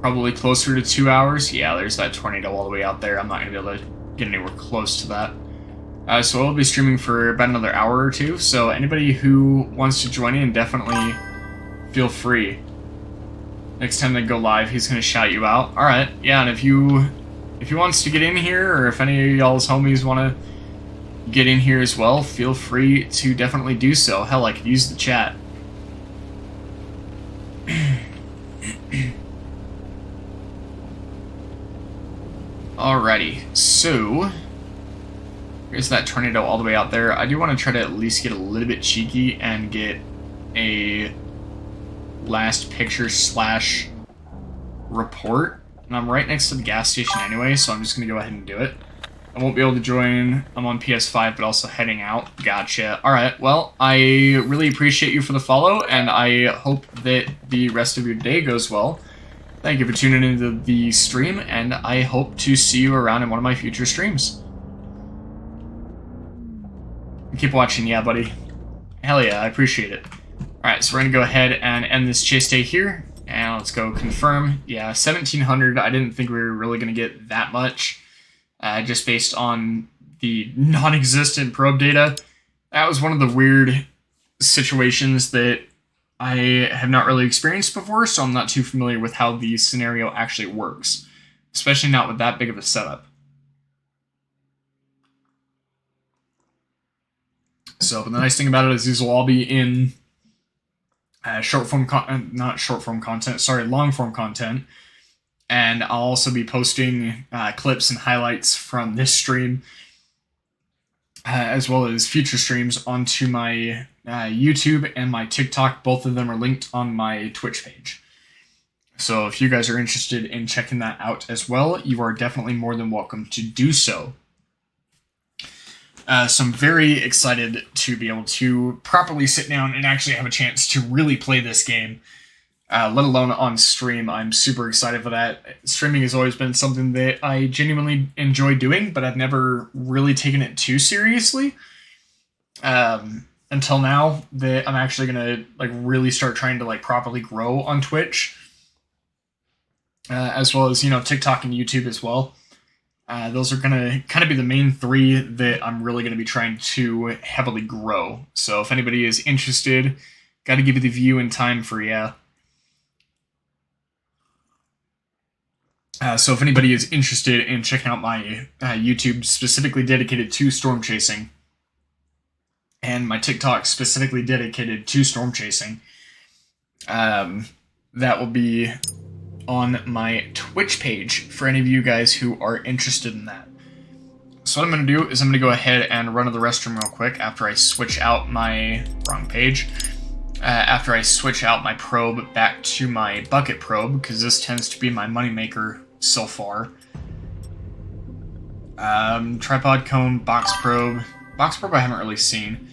Probably closer to 2 hours. Yeah, there's that tornado all the way out there. I'm not going to be able to get anywhere close to that. So I'll be streaming for about another hour or two, so anybody who wants to join in, definitely feel free. Next time they go live, he's going to shout you out. Alright, yeah, and if you wants to get in here, or if any of y'all's homies want to get in here as well, feel free to definitely do so. Hell, I could use the chat. Alrighty, so here's that tornado all the way out there. I do want to try to at least get a little bit cheeky and get a last picture / report. And I'm right next to the gas station anyway, so I'm just going to go ahead and do it. I won't be able to join. I'm on PS5, but also heading out. Gotcha. Alright, well, I really appreciate you for the follow, and I hope that the rest of your day goes well. Thank you for tuning into the stream, and I hope to see you around in one of my future streams. Keep watching, yeah, buddy. Hell yeah, I appreciate it. Alright, so we're gonna go ahead and end this chase day here, and let's go confirm. Yeah, 1700, I didn't think we were really gonna get that much, just based on the non-existent probe data. That was one of the weird situations that I have not really experienced before, so I'm not too familiar with how the scenario actually works, especially not with that big of a setup. So, but the nice thing about it is these will all be in long-form content, and I'll also be posting clips and highlights from this stream, as well as future streams onto my YouTube and my TikTok. Both of them are linked on my Twitch page. So if you guys are interested in checking that out as well, you are definitely more than welcome to do so. So I'm very excited to be able to properly sit down and actually have a chance to really play this game, let alone on stream. I'm super excited for that. Streaming has always been something that I genuinely enjoy doing, but I've never really taken it too seriously. Until now, that I'm actually gonna like really start trying to like properly grow on Twitch, as well as, you know, TikTok and YouTube as well. Those are gonna kind of be the main 3 that I'm really gonna be trying to heavily grow. So if anybody is interested, got to give you the view and time for ya. So if anybody is interested in checking out my YouTube specifically dedicated to storm chasing, and my TikTok specifically dedicated to storm chasing, that will be on my Twitch page for any of you guys who are interested in that. So what I'm going to do is I'm going to go ahead and run to the restroom real quick after I switch out my... wrong page. After I switch out my probe back to my bucket probe, because this tends to be my moneymaker so far. Tripod cone, box probe. Box probe I haven't really seen.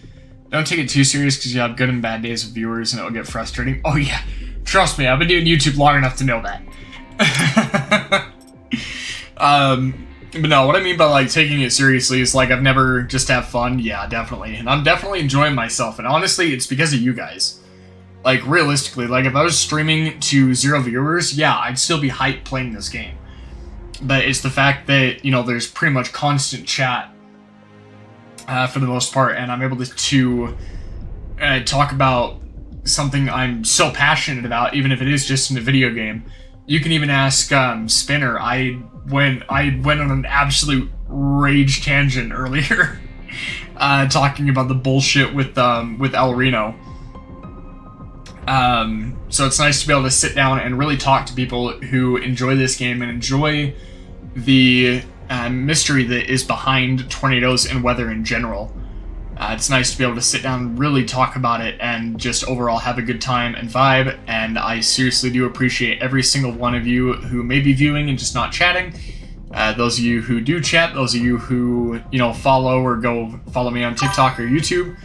Don't take it too serious because you have good and bad days of viewers and it'll get frustrating. Oh yeah, trust me, I've been doing YouTube long enough to know that. But no, what I mean by like taking it seriously is like I've never just have fun. Yeah, definitely. And I'm definitely enjoying myself. And honestly, it's because of you guys. Like realistically, like if I was streaming to 0 viewers, yeah, I'd still be hyped playing this game. But it's the fact that, you know, there's pretty much constant chat for the most part, and I'm able to talk about something I'm so passionate about, even if it is just in a video game. You can even ask Spinner. I went on an absolute rage tangent earlier, talking about the bullshit with El Reno. So it's nice to be able to sit down and really talk to people who enjoy this game and enjoy the mystery that is behind tornadoes and weather in general. It's nice to be able to sit down and really talk about it and just overall have a good time and vibe, and I seriously do appreciate every single one of you who may be viewing and just not chatting. Those of you who do chat, those of you who, follow or go follow me on TikTok or YouTube.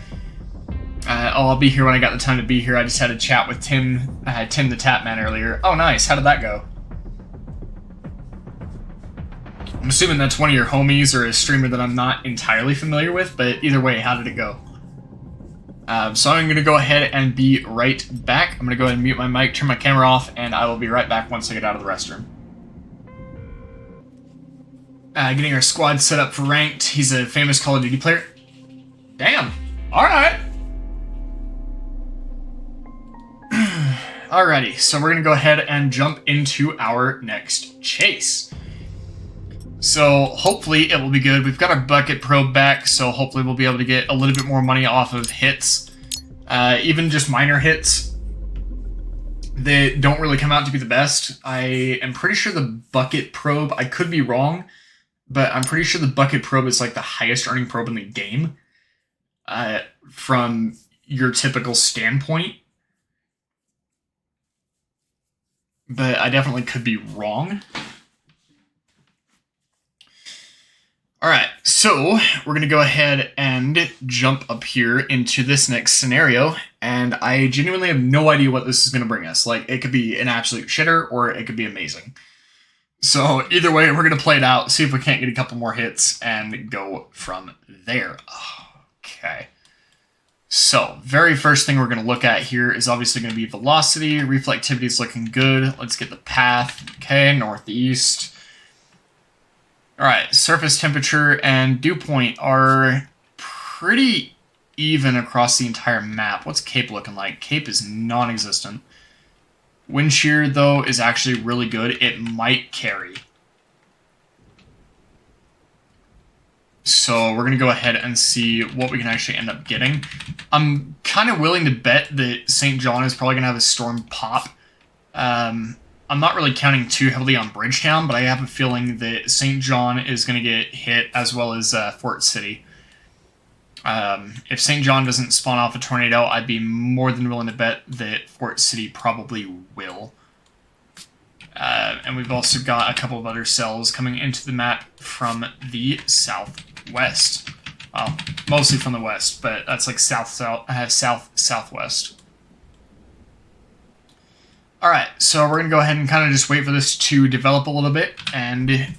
I'll be here when I got the time to be here. I just had a chat with Tim the Tapman earlier. Oh, nice. How did that go? I'm assuming that's one of your homies or a streamer that I'm not entirely familiar with, but either way, how did it go? So I'm going to go ahead and be right back. I'm going to go ahead and mute my mic, turn my camera off, and I will be right back once I get out of the restroom. Getting our squad set up for ranked. He's a famous Call of Duty player. Damn. Alright. Alrighty, so we're going to go ahead and jump into our next chase. So hopefully it will be good. We've got our bucket probe back, so hopefully we'll be able to get a little bit more money off of hits. Even just minor hits. They don't really come out to be the best. I am pretty sure the bucket probe, I could be wrong, but I'm pretty sure the bucket probe is like the highest earning probe in the game. From your typical standpoint. But I definitely could be wrong. Alright, so we're going to go ahead and jump up here into this next scenario, and I genuinely have no idea what this is going to bring us. Like, it could be an absolute shitter, or it could be amazing. So, either way, we're going to play it out, see if we can't get a couple more hits, and go from there. Okay. So, very first thing we're going to look at here is obviously going to be velocity. Reflectivity is looking good. Let's get the path. Okay, northeast. Alright, surface temperature and dew point are pretty even across the entire map. What's Cape looking like? Cape is non-existent. Wind shear, though, is actually really good. It might carry. So we're going to go ahead and see what we can actually end up getting. I'm kind of willing to bet that St. John is probably going to have a storm pop. I'm not really counting too heavily on Bridgetown, but I have a feeling that St. John is going to get hit, as well as Fort City. If St. John doesn't spawn off a tornado, I'd be more than willing to bet that Fort City probably will. And we've also got a couple of other cells coming into the map from the southwest. Well, mostly from the west, but that's like southwest. Alright, so we're going to go ahead and kind of just wait for this to develop a little bit, and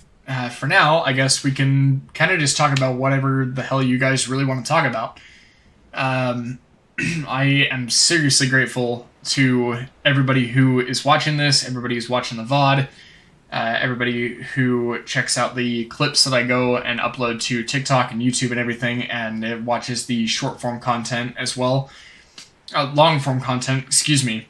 for now, I guess we can kind of just talk about whatever the hell you guys really want to talk about. I am seriously grateful to everybody who is watching this, everybody who's watching the VOD, everybody who checks out the clips that I go and upload to TikTok and YouTube and everything, and watches the short-form content as well. Long-form content, excuse me.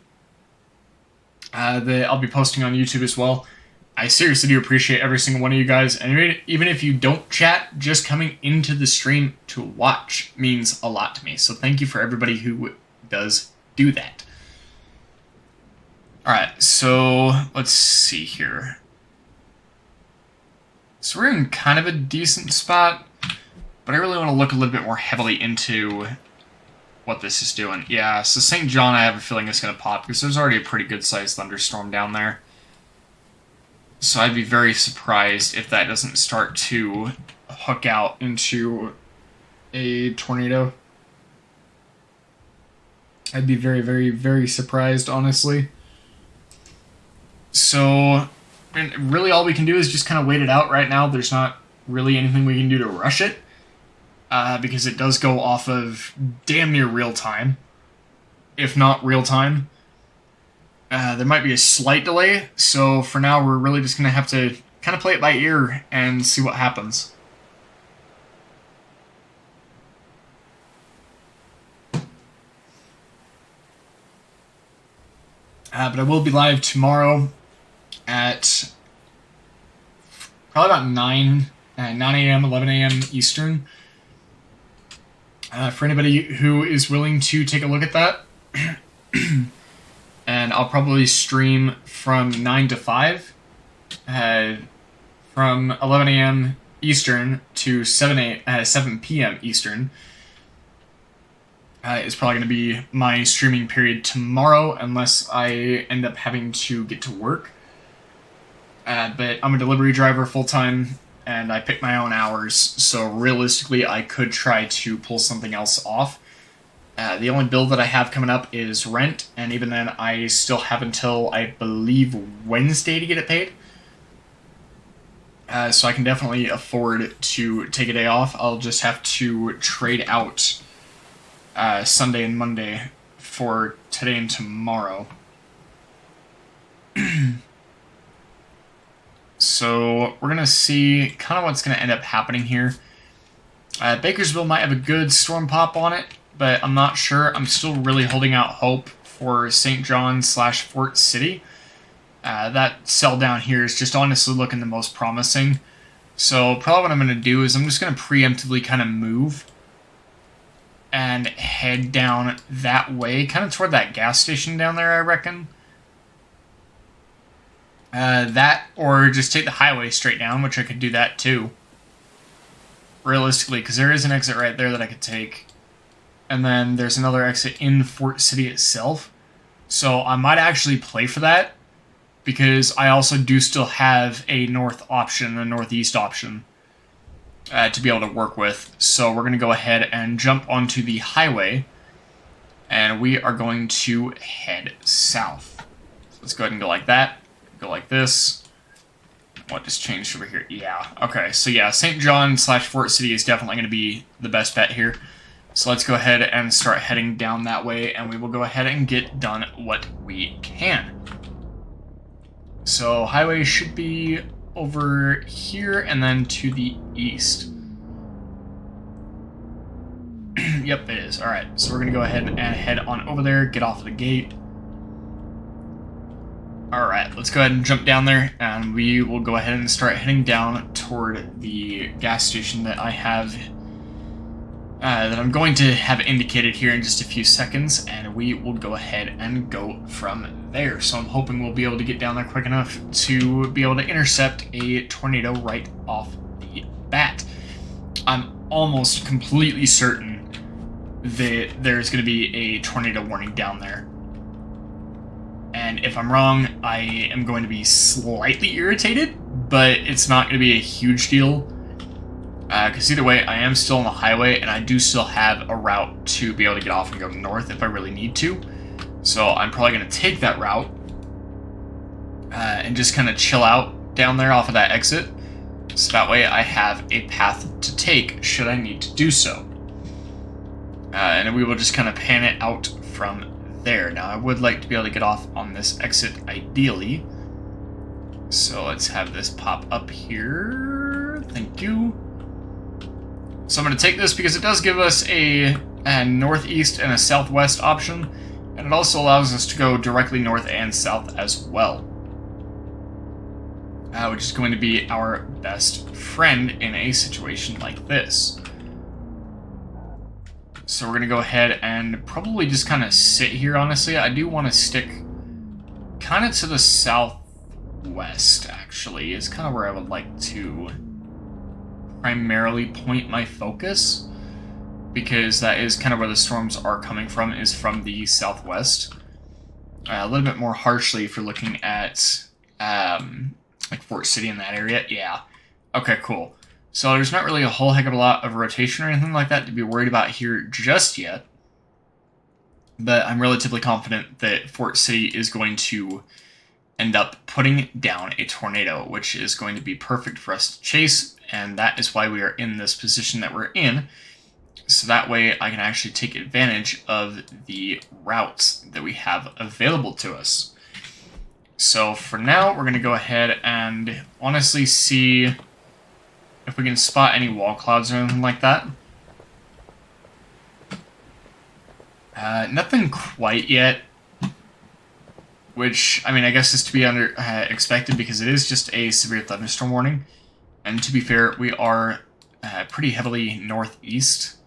That I'll be posting on YouTube as well. I seriously do appreciate every single one of you guys, and even if you don't chat, just coming into the stream to watch means a lot to me. So thank you for everybody who does do that. Alright, so let's see here. So we're in kind of a decent spot, but I really want to look a little bit more heavily into what this is doing. Yeah, so St. John, I have a feeling it's going to pop, because there's already a pretty good-sized thunderstorm down there. So I'd be very surprised if that doesn't start to hook out into a tornado. I'd be very, very, very surprised, honestly. So, and really all we can do is just kind of wait it out right now. There's not really anything we can do to rush it. Because it does go off of damn near real time, if not real time. There might be a slight delay, so for now we're really just going to have to kind of play it by ear and see what happens. But I will be live tomorrow at probably about 9 a.m., 11 a.m. Eastern. For anybody who is willing to take a look at that. And I'll probably stream from 9 to 5. From 11 a.m. Eastern to 7 p.m. Eastern. is probably going to be my streaming period tomorrow, unless I end up having to get to work. But I'm a delivery driver full-time, and I pick my own hours, so realistically I could try to pull something else off. The only bill that I have coming up is rent, and even then I still have until, I believe, Wednesday to get it paid. So I can definitely afford to take a day off. I'll just have to trade out Sunday and Monday for today and tomorrow. So we're going to see kind of what's going to end up happening here. Bakersville might have a good storm pop on it, but I'm not sure. I'm still really holding out hope for St. John / Fort City. That cell down here is just honestly looking the most promising. So probably what I'm going to do is I'm just going to preemptively kind of move and head down that way, kind of toward that gas station down there, I reckon. That, or just take the highway straight down, which I could do that too. Realistically, because there is an exit right there that I could take. And then there's another exit in Fort City itself. So I might actually play for that, because I also do still have a north option, a northeast option, to be able to work with. So we're going to go ahead and jump onto the highway, and we are going to head south. So let's go ahead and go like that. Go like this. What just changed over here? Yeah. Okay, so yeah, St. John / Fort City is definitely going to be the best bet here. So let's go ahead and start heading down that way, and we will go ahead and get done what we can. So highway should be over here and then to the east. Yep, it is. Alright, so we're going to go ahead and head on over there, get off of the gate. Alright, let's go ahead and jump down there, and we will go ahead and start heading down toward the gas station that I have, that I'm going to have indicated here in just a few seconds, and we will go ahead and go from there. So I'm hoping we'll be able to get down there quick enough to be able to intercept a tornado right off the bat. I'm almost completely certain that there's going to be a tornado warning down there. And if I'm wrong, I am going to be slightly irritated, but it's not going to be a huge deal. Because either way, I am still on the highway, and I do still have a route to be able to get off and go north if I really need to. So I'm probably going to take that route and just kind of chill out down there off of that exit. So that way I have a path to take should I need to do so. And we will just kind of pan it out from there. Now, I would like to be able to get off on this exit, ideally. So let's have this pop up here. Thank you. So I'm going to take this because it does give us a northeast and a southwest option, and it also allows us to go directly north and south as well. Which is going to be our best friend in a situation like this. So we're going to go ahead and probably just kind of sit here, honestly. I do want to stick kind of to the southwest, actually. Is kind of where I would like to primarily point my focus, because that is kind of where the storms are coming from, is from the southwest. A little bit more harshly if you're looking at like Fort City in that area. Yeah. Okay, cool. So there's not really a whole heck of a lot of rotation or anything like that to be worried about here just yet. But I'm relatively confident that Fort City is going to end up putting down a tornado, which is going to be perfect for us to chase, and that is why we are in this position that we're in. So that way I can actually take advantage of the routes that we have available to us. So for now, we're going to go ahead and honestly see if we can spot any wall clouds or anything like that. Nothing quite yet, which, I mean, I guess is to be expected because it is just a severe thunderstorm warning. And to be fair, we are pretty heavily northeast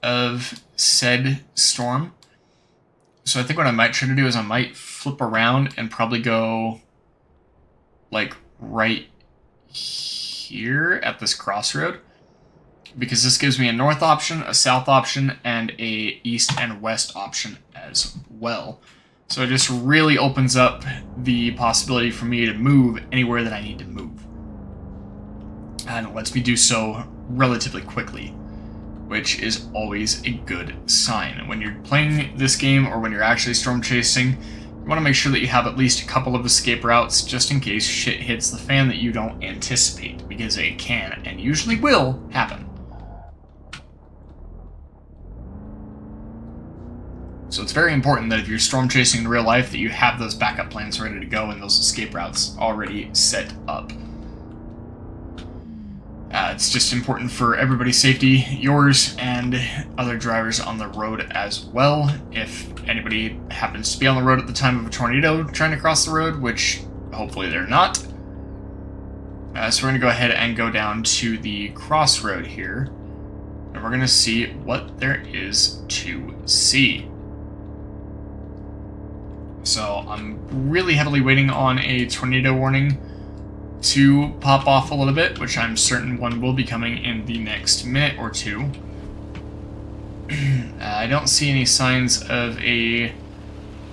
of said storm. So I think what I might try to do is I might flip around and probably go like right here at this crossroad, because this gives me a north option, a south option, and a east and west option as well. So it just really opens up the possibility for me to move anywhere that I need to move. And it lets me do so relatively quickly, which is always a good sign. When you're playing this game or when you're actually storm chasing, you want to make sure that you have at least a couple of escape routes just in case shit hits the fan that you don't anticipate, because it can and usually will happen. So it's very important that if you're storm chasing in real life that you have those backup plans ready to go and those escape routes already set up. It's just important for everybody's safety, yours and other drivers on the road as well. If anybody happens to be on the road at the time of a tornado trying to cross the road, which hopefully they're not. So we're going to go ahead and go down to the crossroad here, and we're going to see what there is to see. So I'm really heavily waiting on a tornado warning to pop off a little bit, which I'm certain one will be coming in the next minute or two. I don't see any signs of a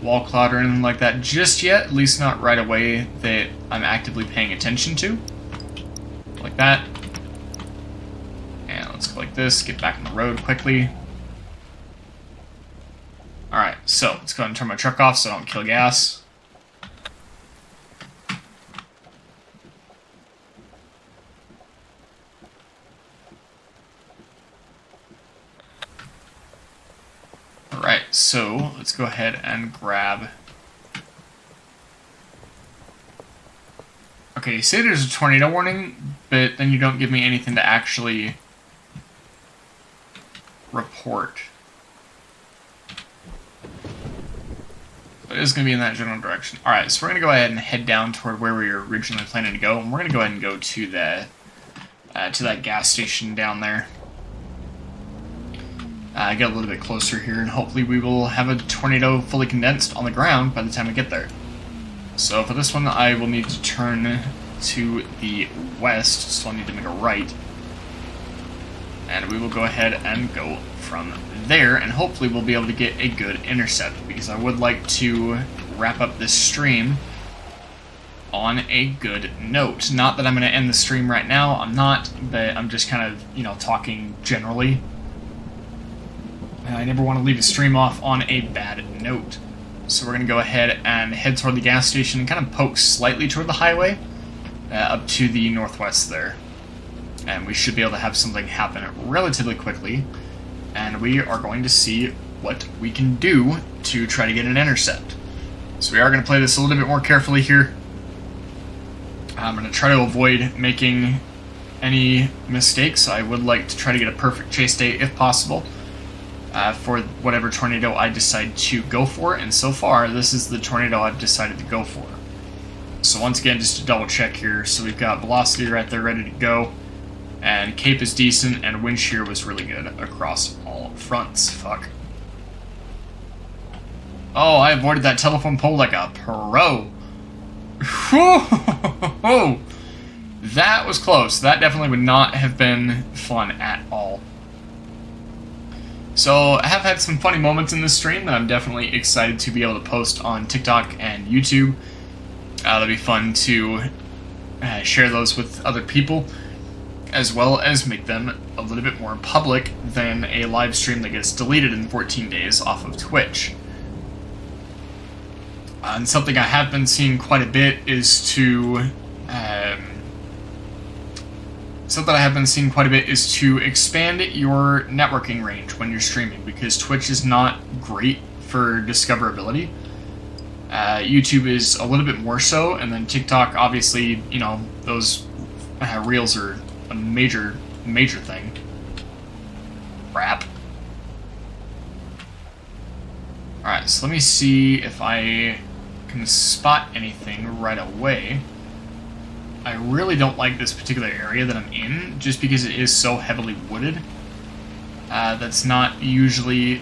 wall cloud or anything like that just yet, at least not right away that I'm actively paying attention to. Like that. And let's go like this, get back on the road quickly. Alright, so let's go ahead and turn my truck off so I don't kill gas. Alright, so let's go ahead and grab... Okay, you say there's a tornado warning, but then you don't give me anything to actually report. But it is going to be in that general direction. Alright, so we're going to go ahead and head down toward where we were originally planning to go, and we're going to go ahead and go to that gas station down there. Get a little bit closer here, and hopefully we will have a tornado fully condensed on the ground by the time we get there. So for this one, I will need to turn to the west, so I'll need to make a right. And we will go ahead and go from there, and hopefully we'll be able to get a good intercept, because I would like to wrap up this stream on a good note. Not that I'm going to end the stream right now, I'm not, but I'm just kind of, talking generally. I never want to leave a stream off on a bad note. So we're going to go ahead and head toward the gas station and kind of poke slightly toward the highway, up to the northwest there. And we should be able to have something happen relatively quickly, and we are going to see what we can do to try to get an intercept. So we are going to play this a little bit more carefully here. I'm going to try to avoid making any mistakes. I would like to try to get a perfect chase day if possible. For whatever tornado I decide to go for, and so far this is the tornado I've decided to go for. So once again, just to double check here, so we've got velocity right there ready to go, and cape is decent, and wind shear was really good across all fronts. Fuck. Oh, I avoided that telephone pole like a pro. Whoa! That was close. That definitely would not have been fun at all. So, I have had some funny moments in this stream that I'm definitely excited to be able to post on TikTok and YouTube. That'll be fun to share those with other people, as well as make them a little bit more public than a live stream that gets deleted in 14 days off of Twitch. And something I have been seeing quite a bit is to... expand your networking range when you're streaming, because Twitch is not great for discoverability. YouTube is a little bit more so, and then TikTok, obviously, those reels are a major thing. Crap. Alright, so let me see if I can spot anything right away. I really don't like this particular area that I'm in, just because it is so heavily wooded. That's not usually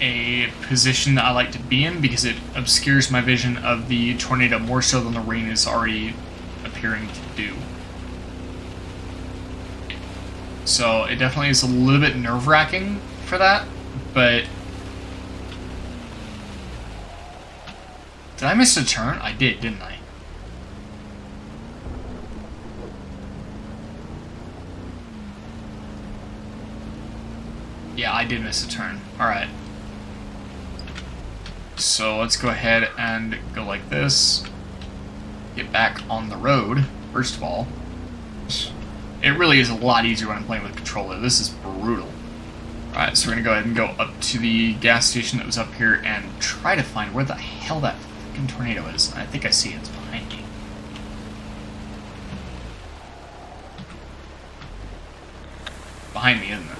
a position that I like to be in, because it obscures my vision of the tornado more so than the rain is already appearing to do. So it definitely is a little bit nerve-wracking for that, but... Did I miss a turn? I did, didn't I? Yeah, I did miss a turn. Alright. So let's go ahead and go like this. Get back on the road, first of all. It really is a lot easier when I'm playing with a controller. This is brutal. Alright, so we're going to go ahead and go up to the gas station that was up here and try to find where the hell that fucking tornado is. I think I see it. It's behind me. Behind me, isn't it?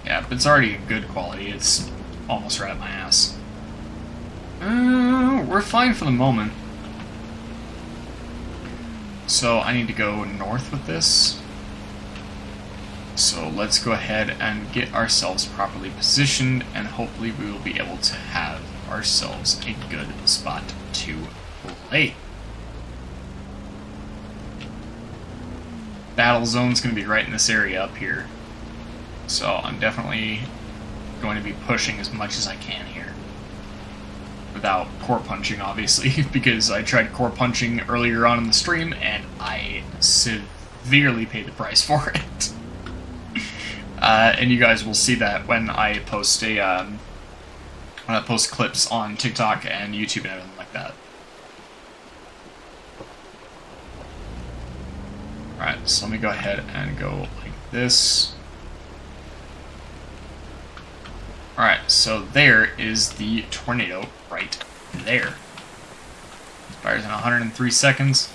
Yeah, but it's already a good quality. It's almost right up my ass. We're fine for the moment. So I need to go north with this. So let's go ahead and get ourselves properly positioned, and hopefully we will be able to have ourselves a good spot to play. Battle zone's going to be right in this area up here. So I'm definitely going to be pushing as much as I can here. Without core punching, obviously, because I tried core punching earlier on in the stream, and I severely paid the price for it. And you guys will see that when I post clips on TikTok and YouTube and everything like that. Alright, so let me go ahead and go like this. Alright, so there is the tornado right there. Fires in 103 seconds.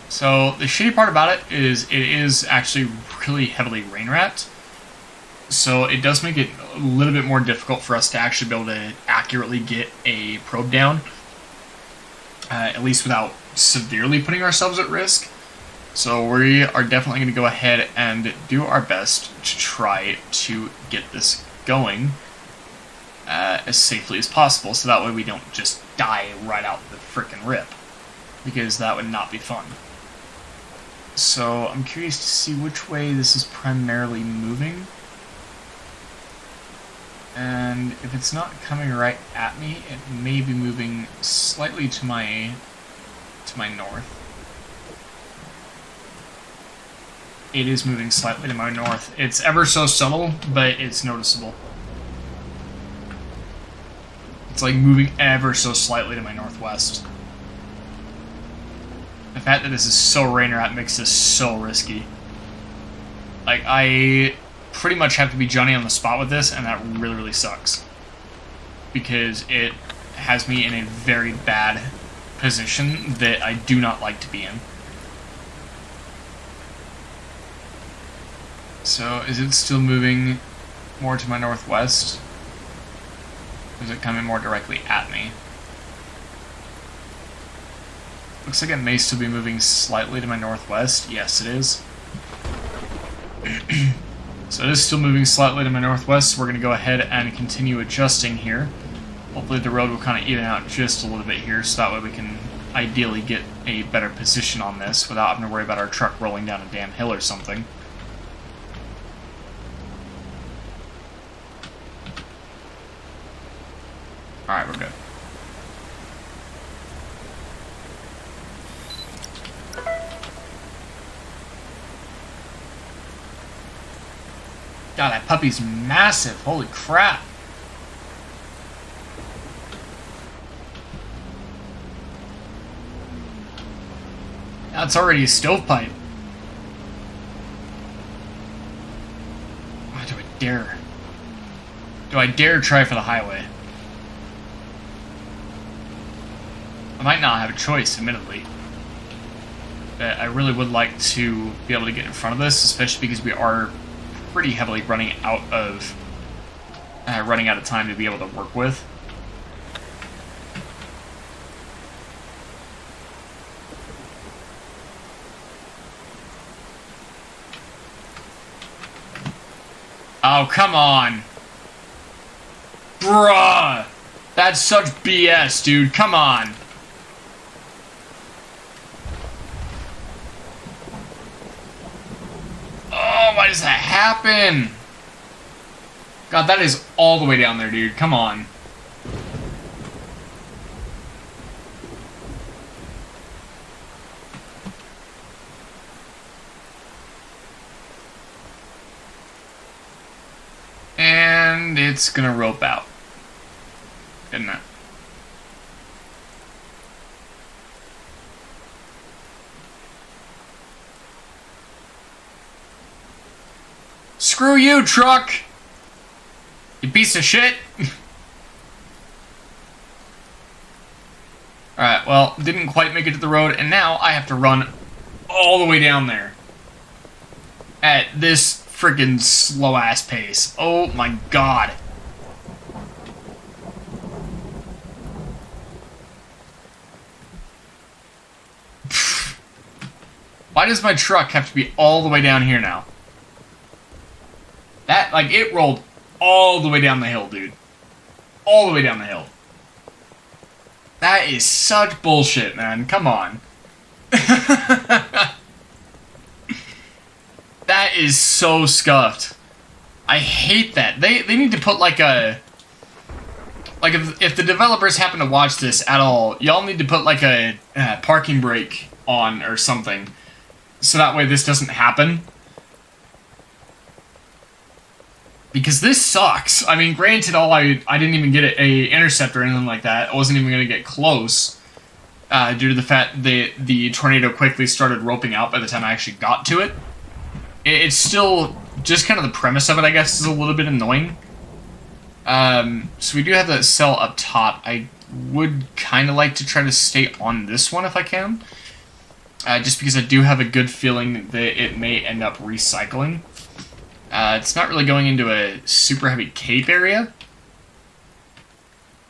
So the shitty part about it is actually really heavily rain wrapped. So it does make it a little bit more difficult for us to actually be able to accurately get a probe down. At least without severely putting ourselves at risk. So we are definitely going to go ahead and do our best to try to get this going as safely as possible, so that way we don't just die right out the frickin' rip, because that would not be fun. So I'm curious to see which way this is primarily moving, and if it's not coming right at me, it may be moving slightly to my north. It is moving slightly to my north. It's ever so subtle, but it's noticeable. It's like moving ever so slightly to my northwest. The fact that this is so rain wrapped makes this so risky. Like, I pretty much have to be Johnny on the spot with this, and that really, really sucks. Because it has me in a very bad position that I do not like to be in. So, is it still moving more to my northwest? Or is it coming more directly at me? Looks like it may still be moving slightly to my northwest. Yes, it is. So it is still moving slightly to my northwest, so we're going to go ahead and continue adjusting here. Hopefully the road will kind of even out just a little bit here, so that way we can ideally get a better position on this without having to worry about our truck rolling down a damn hill or something. Alright, we're good. God, that puppy's massive. Holy crap. That's already a stovepipe. Why do I dare? Do I dare try for the highway? I might not have a choice, admittedly. But I really would like to be able to get in front of this, especially because we are pretty heavily running out of time to be able to work with. Oh, come on! Bruh! That's such BS, dude. Come on. Oh, why does that happen? God, that is all the way down there, dude. Come on. And it's gonna rope out. Isn't it? Screw you, truck! You piece of shit! Alright, well, didn't quite make it to the road, and now I have to run all the way down there. At this freaking slow-ass pace. Oh my god. Why does my truck have to be all the way down here now? That, like, it rolled all the way down the hill, dude. All the way down the hill. That is such bullshit, man. Come on. That is so scuffed. I hate that. They need to put, like, a... Like, if the developers happen to watch this at all, y'all need to put, like, a parking brake on or something. So that way this doesn't happen. Because this sucks. I mean, granted, I didn't even get a Intercept or anything like that. I wasn't even going to get close. Due to the fact that the tornado quickly started roping out by the time I actually got to it. It's still, just kind of the premise of it, I guess, is a little bit annoying. So we do have that cell up top. I would kind of like to try to stay on this one if I can. Just because I do have a good feeling that it may end up recycling. It's not really going into a super heavy cape area.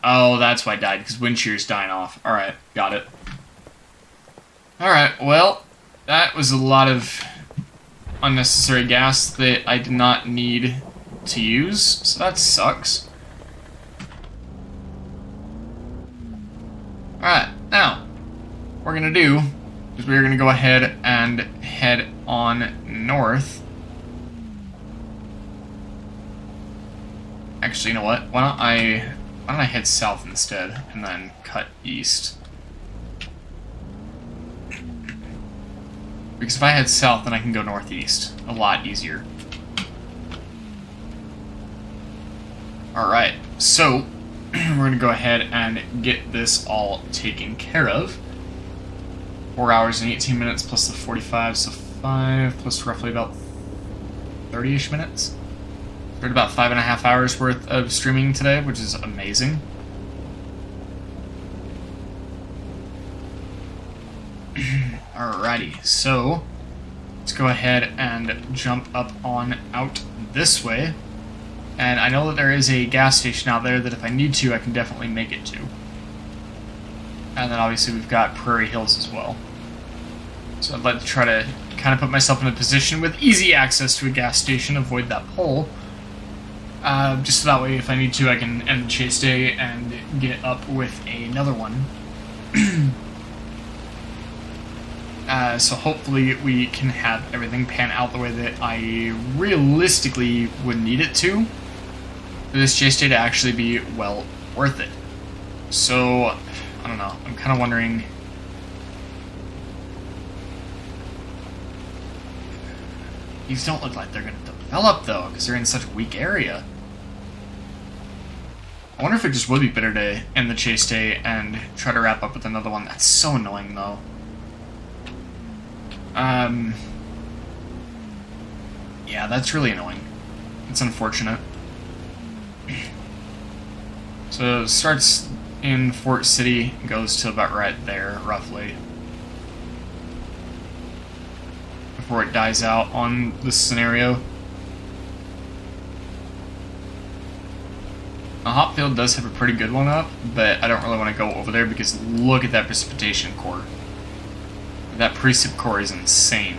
Oh, that's why I died, because wind shear's dying off. Alright, got it. Alright, well, that was a lot of unnecessary gas that I did not need to use, so that sucks. Alright, now, what we're going to do is we're going to go ahead and head on north. Actually, you know what? Why don't I head south instead and then cut east? Because if I head south, then I can go northeast. A lot easier. Alright, so we're going to go ahead and get this all taken care of. 4 hours and 18 minutes plus the 45, so 5 plus roughly about 30-ish minutes. We're at about 5.5 hours worth of streaming today, which is amazing. Alrighty, so let's go ahead and jump up on out this way. And I know that there is a gas station out there that if I need to, I can definitely make it to. And then obviously we've got Prairie Hills as well. So I'd like to try to kind of put myself in a position with easy access to a gas station, avoid that pole. Just so that way if I need to, I can end the chase day and get up with another one. So hopefully we can have everything pan out the way that I realistically would need it to. For this chase day to actually be well worth it. So, I don't know, I'm kind of wondering... These don't look like they're going to develop, though, because they're in such a weak area. I wonder if it just would be better to end the chase day and try to wrap up with another one. That's so annoying, though. Yeah, that's really annoying. It's unfortunate. So it starts in Fort City, goes to about right there, roughly. Before it dies out on this scenario. The Hopfield does have a pretty good one up, but I don't really want to go over there because look at that precipitation core. That precip core is insane.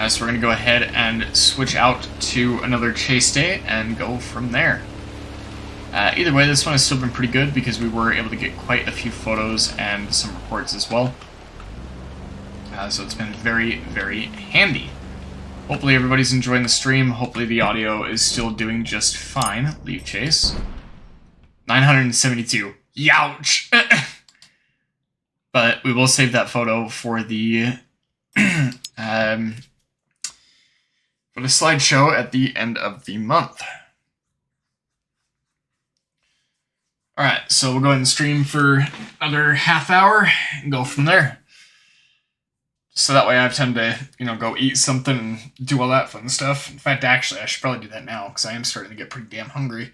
So we're going to go ahead and switch out to another chase day and go from there. Either way, this one has still been pretty good because we were able to get quite a few photos and some reports as well. So it's been very, very handy. Hopefully everybody's enjoying the stream. Hopefully the audio is still doing just fine. Leaf chase. 972. Youch! But we will save that photo for the slideshow at the end of the month. Alright, so we'll go ahead and stream for another half hour and go from there. So that way I have time to, go eat something and do all that fun stuff. In fact, actually, I should probably do that now, because I am starting to get pretty damn hungry.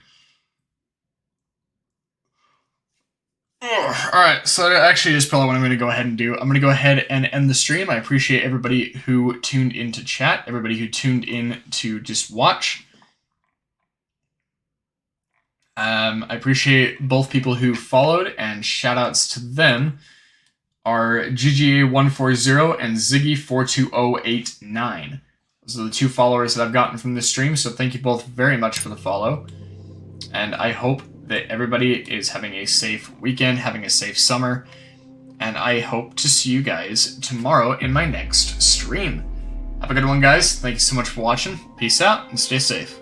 Alright, so that actually is probably what I'm going to go ahead and do. I'm going to go ahead and end the stream. I appreciate everybody who tuned in to chat, everybody who tuned in to just watch. I appreciate both people who followed, and shoutouts to them are GGA140 and Ziggy42089. Those are the 2 followers that I've gotten from this stream, so thank you both very much for the follow. And I hope that everybody is having a safe weekend, having a safe summer, and I hope to see you guys tomorrow in my next stream. Have a good one, guys. Thank you so much for watching. Peace out, and stay safe.